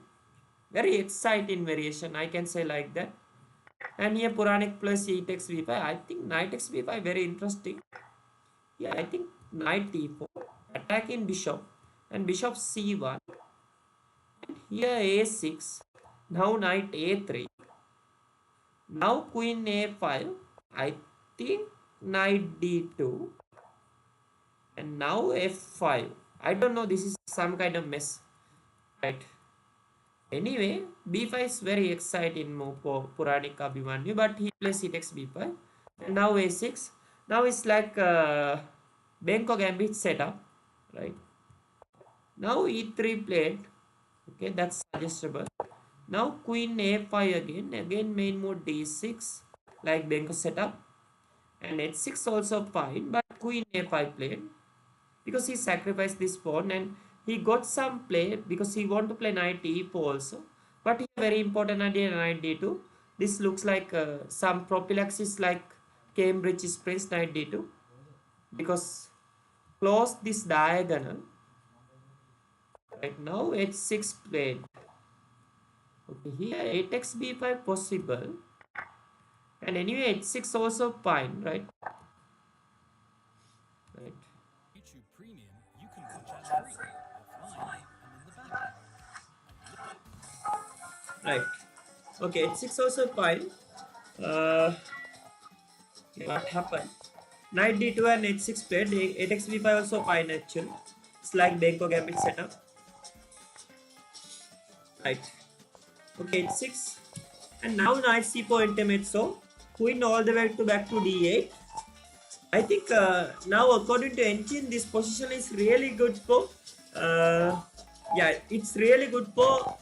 very exciting variation. I can say like that. And here Puranik plus e takes b5. I think knight takes b5 very interesting. Yeah, I think knight d4, attacking bishop, and bishop c1. And here a6. Now knight a3. Now queen a5. I think knight d2. And now f5. I don't know. This is some kind of mess, right? Anyway, b5 is very exciting move for Puranik Abhimanyu, but he plays c takes b5. And now a6. Now it's like Benko Gambit setup, right? Now e3 played. Okay, that's suggestible. Now queen a5 again. Again main move d6, like Benko setup. And h6 also fine, but queen a5 played because he sacrificed this pawn and he got some play because he want to play knight e4 also. But here very important idea, knight d2. This looks like some prophylaxis like Cambridge Prince knight d2 because close this diagonal. Right now h6 played. Okay, here a takes b5 possible. And anyway h6 also fine, right? Right. YouTube Premium, you can watch ads free, offline, and in the background. Right. Okay, h6 also fine. What happened? Knight d2 and h6 played. A takes b5 also fine actually. It's like Benko Gambit setup. Right. Okay, h6. And now knight c4 intimate. So queen all the way to back to d8. I think now according to engine, this position is really good for. Yeah, it's really good for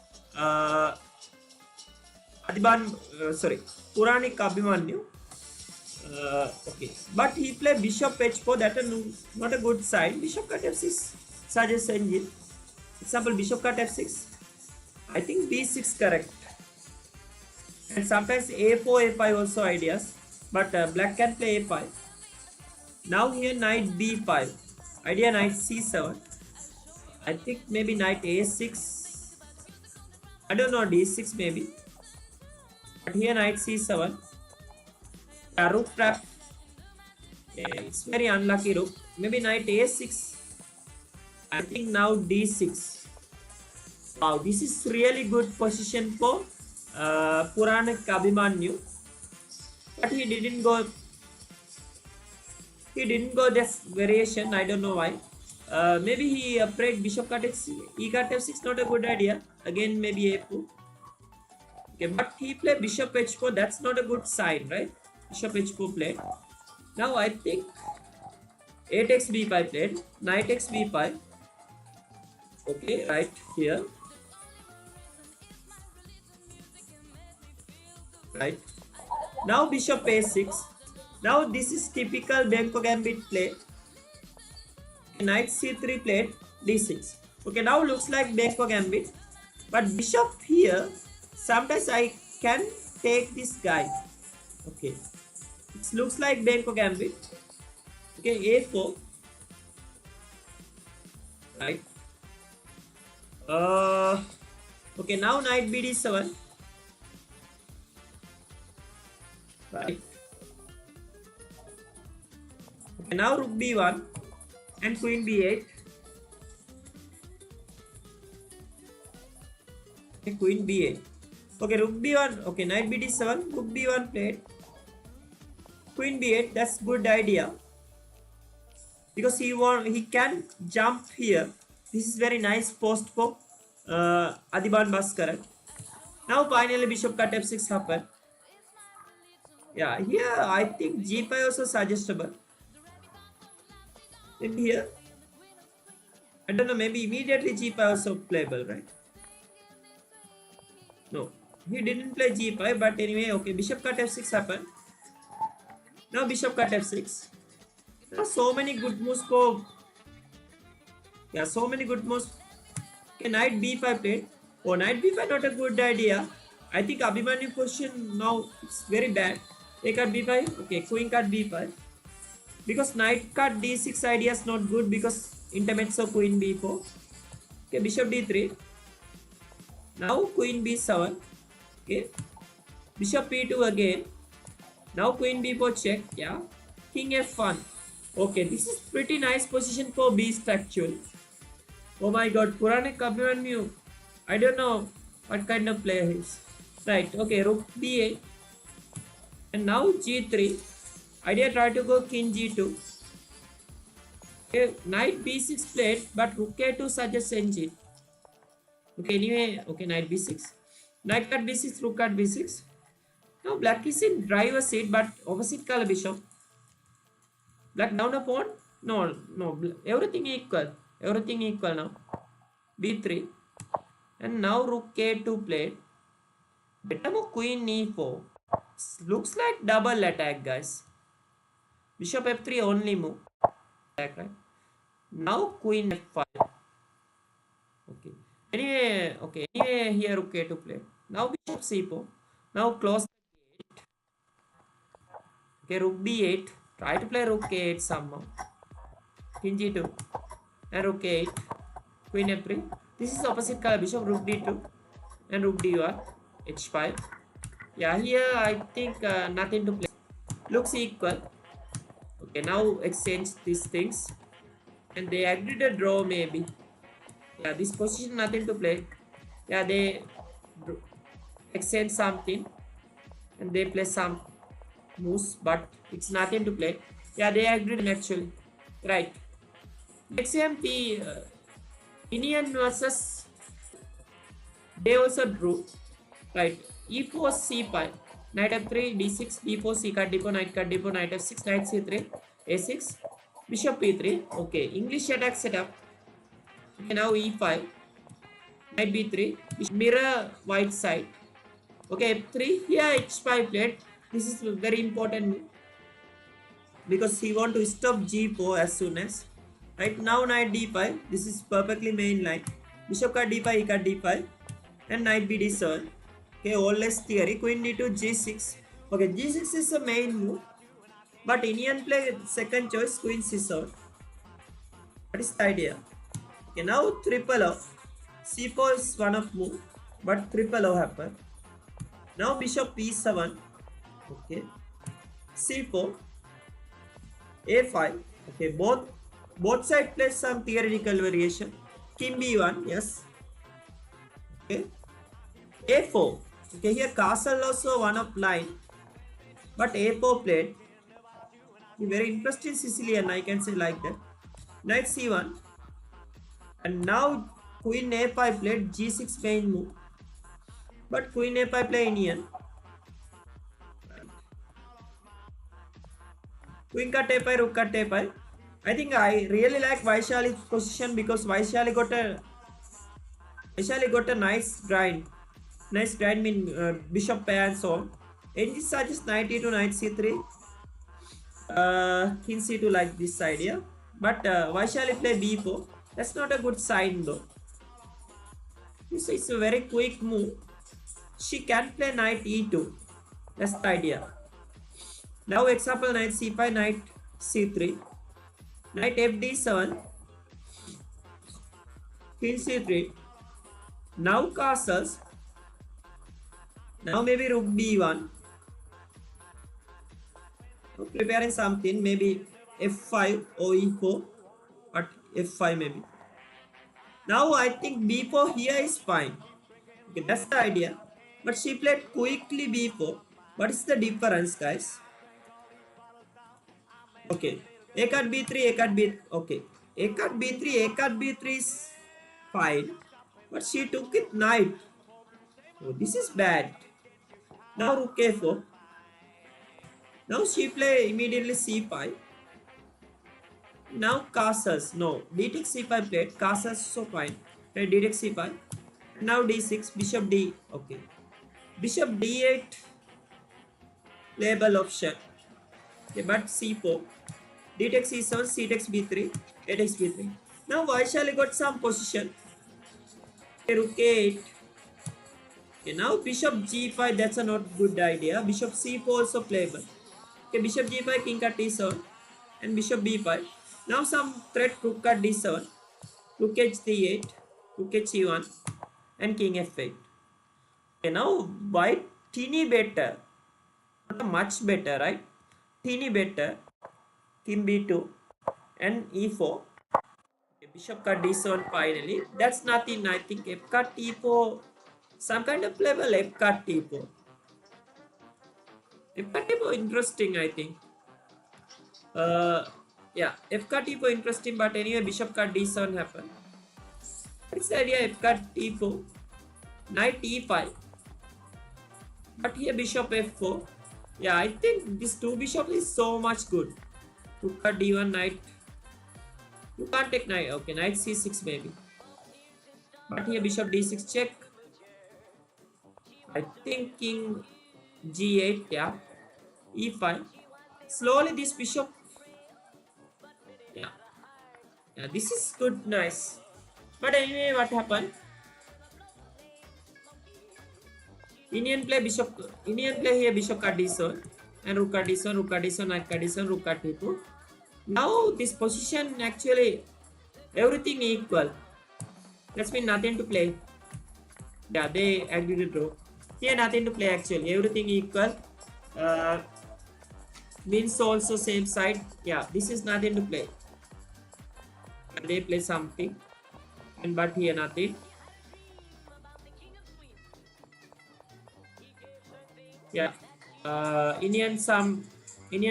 Puranik Abhimanyu. Okay, but he played bishop h4. That is not a good sign. Bishop cut f6 suggests engine. Example, bishop cut f6. I think b6 correct. And sometimes a4, a5 also ideas. But black can play a5. Now here knight b5. Idea knight c7. I think maybe knight a6. I don't know, d6 maybe. But here knight c7. Yeah, rook trap. It's very unlucky rook. Maybe knight a6. I think now d6. Wow, this is really good position for Puranik Abhimanyu. But he didn't go. He didn't go this variation. I don't know why. Maybe he played bishop cut f6. E cut f6, not a good idea. Again, maybe a4. Okay, but he played bishop h4. That's not a good sign, right? Bishop h4 played. Now I think 8x b5 played. Knight x b5. Okay, right here. Right. Now bishop a6. Now this is typical Benko Gambit play. Knight c3 played d6. Okay, now looks like Benko Gambit. But bishop here, sometimes I can take this guy. Okay. It looks like Benko Gambit. Okay, a4. Right. Okay, now knight bd7. Right. Okay, now rook b1 and queen b8. Okay, queen b8. Okay, rook b1. Okay, knight bd7. Rook b1 played. Queen b8. That's good idea because he can jump here. This is very nice post for Adhiban Bhaskaran. Now finally bishop cut f6 happened. Yeah, here I think g5 also suggestible. In here, I don't know, maybe immediately g5 also playable, right? No, he didn't play g5, but anyway, okay, bishop cut f6 happened. Now bishop cut f6. There are so many good moves for. Yeah, so many good moves. Okay, knight b5 played. Oh, knight b5 not a good idea. I think Abhimanyu position now it's very bad. A cut b5. Okay, queen cut b5. Because knight cut d6 idea is not good because intermezzo queen b4. Okay, bishop d3. Now queen b7. Okay, bishop e2 again. Now queen b4 check. Yeah, king f1. Okay, this is pretty nice position for beast actually. Oh my god, Puranik Abhimanyu. I don't know what kind of player he is. Right, okay, rook b8. And now g3. Idea try to go king g2. Okay, knight b6 played, but rook a2 suggests engine. Okay, anyway, okay, knight b6. Knight cut b6, rook cut b6. Now black is in driver's seat, but opposite color bishop. Black down a pawn? No, everything equal. Everything equal now. b3. And now rook a2 played. Better move queen e4. Looks like double attack, guys. Bishop f3 only move. Attack, right? Now queen f5. Okay. Anyway, here rook a2 played. Now bishop c4. Now close the gate. Okay, rook b8. Try to play rook a8 somehow. King g2. And rook a8. Queen f3. This is opposite color. Bishop rook d2. And rook d1. h5. Yeah, here I think nothing to play. Looks equal. Okay, now exchange these things. And they agreed a draw maybe. Yeah, this position nothing to play. Yeah, they exchange something. And they play some moves, but it's nothing to play. Yeah, they agreed actually. Right. Next game, the Indian versus. They also drew. Right. e4 c5. Knight f3, d6, d4, c cut d4, knight d4, knight f6, knight c3, a6, bishop e3. Okay, English attack setup. Okay, now e5, knight b3, mirror white side. Okay, f3, here h5 played. This is very important because he want to stop g4 as soon as. Right, now knight d5, this is perfectly main line. Bishop cut d5, e cut d5, and knight bd7. Okay, oldest theory, queen d2, g6. Okay, g6 is a main move, but Indian play second choice, queen c7. What is the idea? Okay, now triple O. c4 is one of move, but triple O happen. Now bishop e7. Okay, c4. a5. Okay, both side plays some theoretical variation. King b1, yes. Okay, a4. Okay, here castle also one of line, but a4 played. Very interesting Sicilian, I can say like that. Knight c1, and now queen a5 played, g6 main move, but queen a5 play Indian. Queen cut a5, rook cut a5. I think I really like Vaishali's position because Vaishali got a nice grind. Nice grind mean bishop pair and so on. And this suggests knight e2, knight c3, king c2 like this idea. But Vaishali play b4. That's not a good sign though. This is a very quick move. She can play knight e2. That's the idea. Now example knight c5, knight c3, knight fd7, king c3. Now castles. Now maybe rook b1. Preparing something, maybe f5 or e4, but f5 maybe. Now I think b4 here is fine. Okay, that's the idea. But she played quickly b4. What is the difference, guys? Okay, a cut b3, a cut b. Okay, a cut b3, a cut b3 is fine. But she took it knight. Oh, this is bad. Now rook a4. Now she play immediately c5. Now castles. No, d takes c5 played. Castles so fine. Right, d takes c5. Now d6. Bishop d. Okay. Bishop d8. Playable option. Okay, but c4. D takes c7. C takes b3. A takes b3. Now Vaishali got some position. Okay, rook a8. Okay, now bishop g5. That's a not good idea. Bishop c4 also playable. Okay, bishop g5, king cut d7, and bishop b5. Now some threat rook cut d7, rook h d8, rook h e1, and king f8. Okay, now white teeny better, not much better, right? Teeny better, king b2, and e4. Okay, bishop cut d7 finally. That's nothing. I think f cut e4, some kind of playable f cut e4. F cut e4 interesting, I think. Yeah, f cut e4 interesting, but anyway, bishop cut d7 happen. What's the idea? F cut e4, knight e5, but here bishop f4. Yeah, I think this two bishop is so much good. Rook cut d1, knight. You can't take knight. Okay, knight c6 maybe. But here bishop d6 check. I think king g8. Yeah, e5. Slowly this bishop. Yeah, this is good, nice. But anyway, what happened? Indian play here bishop cut d7 and rook cut d7, rook cut d7, knight cut d7, rook cut d2. Now this position actually everything equal. That's mean nothing to play. Yeah, they agree to draw. Here nothing to play actually. Everything equal. Means also same side. Yeah, this is nothing to play. They play something, and but here nothing. Yeah, Indian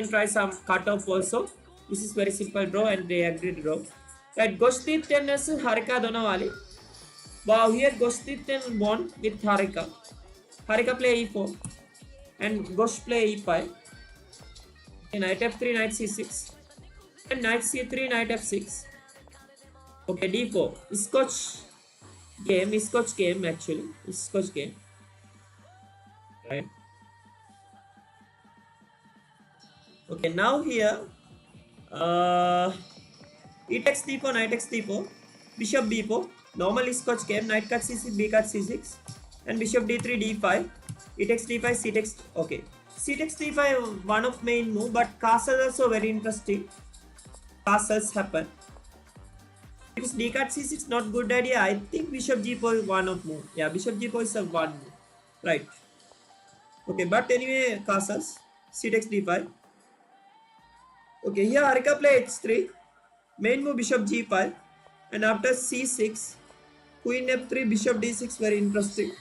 try some cutoff also. This is very simple draw, and they agree to draw. Right, Goshtiten is Harika Donawali. Wow, here Goshtiten won with Harika. Harika play e4, and Gosh play e5. And knight f3, knight c6, and knight c3, knight f6. Okay, d4. Scotch game actually. Scotch game. Right. Okay, now here e takes d4, knight takes d4, bishop b4, normal Scotch game, knight cut c6, b cut c6, and bishop d3, d5, e takes d5, c takes. Okay, c takes d5 one of main move, but castles also very interesting. Castles happen. Because d cut c6 not good idea. I think bishop g4 is one of move. Yeah, bishop g4 is a one move. Right. Okay, but anyway, castles. C takes d5. Okay, here Harika play h3, main move bishop g5, and after c6, queen f3, bishop d6. Very interesting,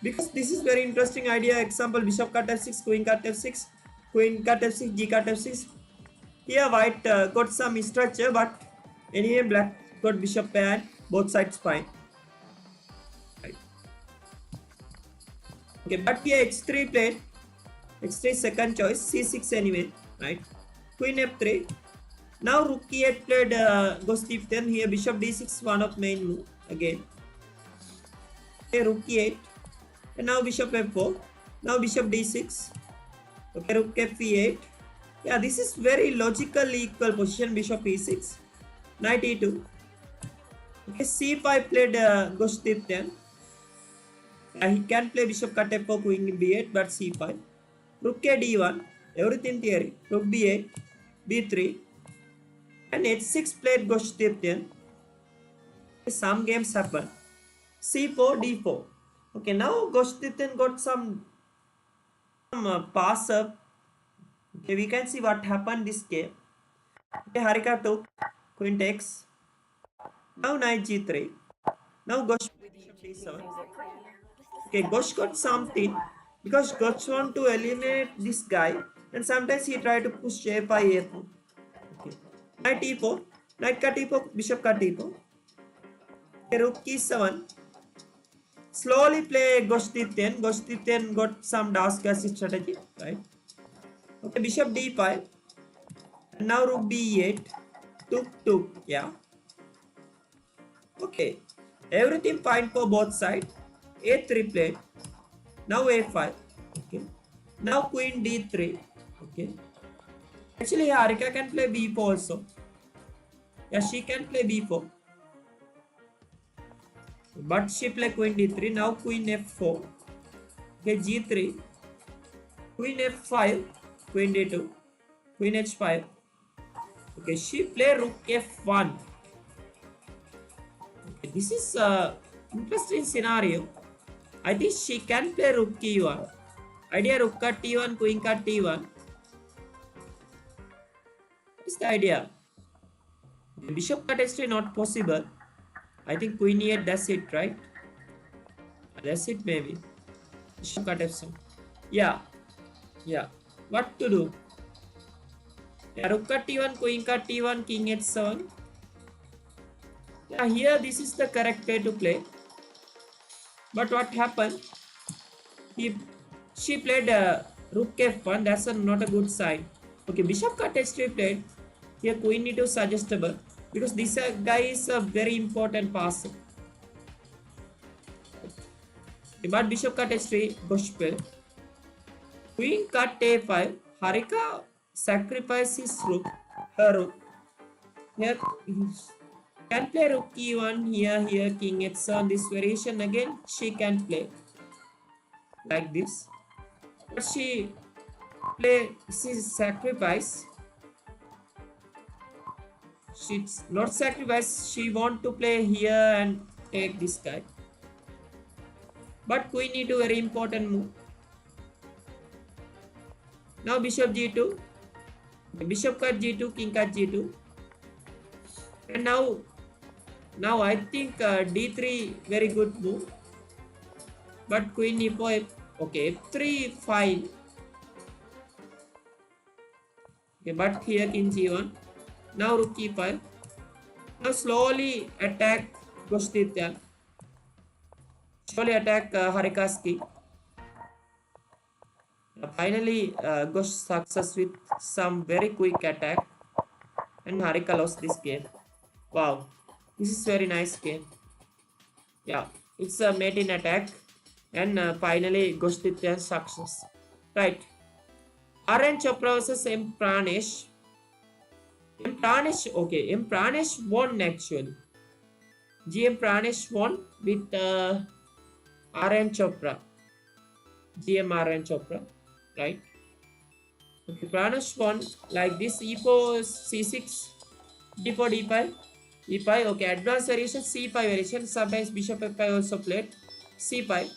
because this is very interesting idea. Example, bishop cut f6, queen cut f6, queen cut f6, g cut f6. Here white got some structure, but anyway black got bishop pair and both sides fine. Right. Okay, but here h3 played, h3 second choice, c6 anyway, right? Queen f3. Now rook e8 played goes d10. Here bishop d6, one of main move again. Okay, rook e8, and now bishop f4. Now bishop d6. Okay, rook f8. Yeah, this is very logically equal position. Bishop e6, knight e2. Okay, c5 played goes d10. He can play bishop cut f4, queen b8, but c5. Rook a d1, everything theory. Rook b8, b3, and h6 played goes d10. Some games happen. c4, d4. Okay, now goes d10 got some pass up. Okay, we can see what happened this game. Okay, Harika took, queen takes. Now knight g3. Now Gosh bishop d7. Okay, Gosh got something because Gosh want to eliminate this guy, and sometimes he try to push a5 a4. Okay, knight e4, knight cut e4, bishop cut e4. Okay, rook e7. Slowly play Gosh d10. Gosh d10 got some dash strategy, right? Okay, bishop d5. And now rook b8. Took. Yeah. Okay, everything fine for both sides. a3 played. Now a5. Okay. Now queen d3. Okay. Actually, Harika can play b4 also. Yeah, she can play b4. But she play queen d3. Now queen f4. Okay, g3. Queen f5. Queen d2. Queen h5. Okay, she play rook f1. Okay, this is interesting scenario. I think she can play rook e1. Idea rook cut t1, queen cut t1. What is the idea? Bishop cut h3 not possible. I think queen e8, that's it, right? That's it maybe. Bishop cut f7. Yeah. What to do? Yeah, rook cut t1, queen cut t1, king h7. Yeah, here this is the correct way to play. But what happened? She played rook f1. That's not a good sign. Okay, bishop cut h3 played. Here queen e2 suggestible because this guy is a very important passer. Okay, but bishop cut h3 goes play. Queen cut a5. Harika sacrifices rook. Her rook. Here can play rook e1. Here king h7. This variation again she can play like this. But she sacrifice. She's not sacrifice. She want to play here and take this guy. But queen e2 very important move. Now bishop g2. Bishop cut g2, king cut g2. And now I think d3 very good move. But queen e4. Okay, f3 fine. Okay, but here king g1. Now rook e5. Now slowly attack Goshtityan. Slowly attack Harika's king. Finally, Gosh success with some very quick attack, and Harika lost this game. Wow, this is very nice game. Yeah, it's a mate in attack, and finally Goshtityan success. Right. RN Chopra versus M Pranesh. M Pranesh, okay, M Pranesh won actually. GM Pranesh won with RN Chopra. GM RN Chopra, right? Okay, Pranesh won like this. E4, C6, D4, D5, E5. Okay, advanced variation, C5 variation. Sometimes Bishop F5 also played. C5.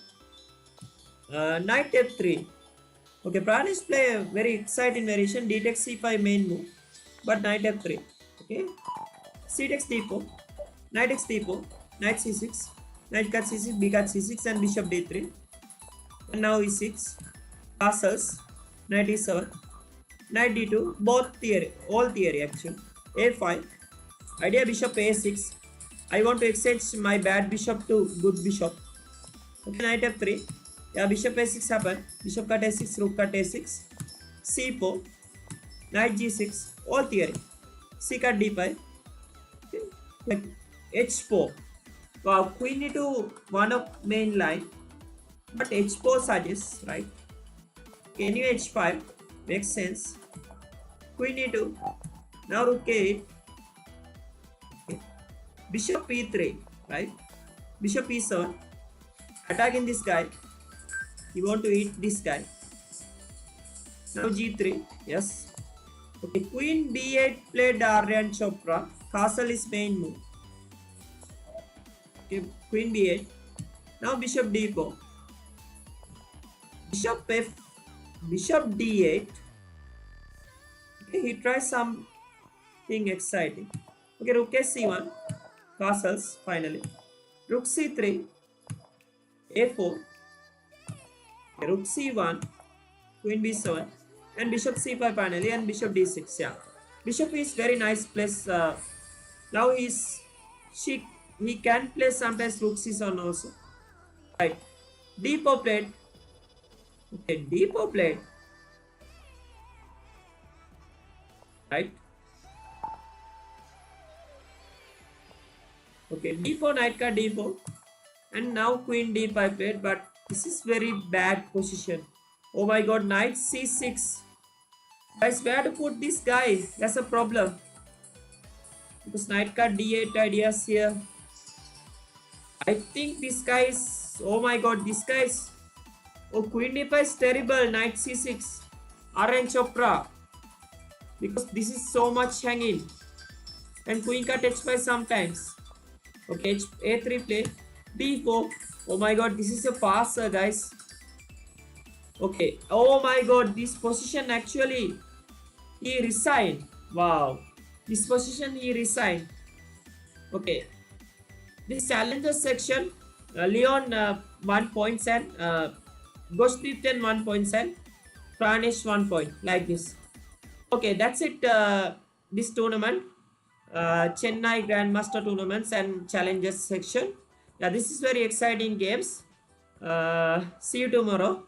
Knight F3. Okay, Pranesh play a very exciting variation. D takes c5 main move, but knight f3. Okay, c takes d4, knight takes d4, knight c6, knight cut c6, b cut c6, and bishop d3. And now e6, castles, knight e7, knight d2, both theory, all theory actually. a5, idea bishop a6. I want to exchange my bad bishop to good bishop. Okay, knight f3. Yeah, bishop a6 happen. Bishop cut a6, rook cut a6. c4, knight g6, all theory. C cut d5. Okay. Like h4. Wow, queen e2 one of main line, but h4 suggests, right? Okay, anyway, h5 makes sense. Queen e2. Now rook a8. Okay. Bishop e3, right? Bishop e7. Attacking this guy. You want to eat this guy. Now g3. Yes. Okay. Queen b8 played Aryan Chopra. Castle is main move. Okay. Queen b8. Now bishop d4. Bishop d8. Okay. He tries something exciting. Okay. Rook c1. Castles finally. Rook c3. a4. Rook c1, queen b7, and bishop c5 finally, and bishop d6. Yeah, bishop is very nice place. Now he can play sometimes rook c7 also. Right, d4 played. Okay, d4 played. Right. Okay, d4 knight cut d4, and now queen d5 played, but this is very bad position. Oh my god, knight c6. Guys, where to put this guy? That's a problem. Because knight cut d8 ideas here. I think this guy is... Oh my god, this guy is... Oh, queen d5 is terrible. Knight c6. Aryan Chopra. Because this is so much hanging. And queen cut h5 sometimes. Okay, a3 play. d4. Oh my god, this is a passer, guys. Okay. Oh my god, this position actually he resigned. Wow. This position he resigned. Okay. This challenger section, Leon 1 points and Ghost 1 points and Pranesh 1 point, like this. Okay, that's it. This tournament, Chennai Grandmaster tournaments and challenges section. Yeah, this is very exciting games. See you tomorrow.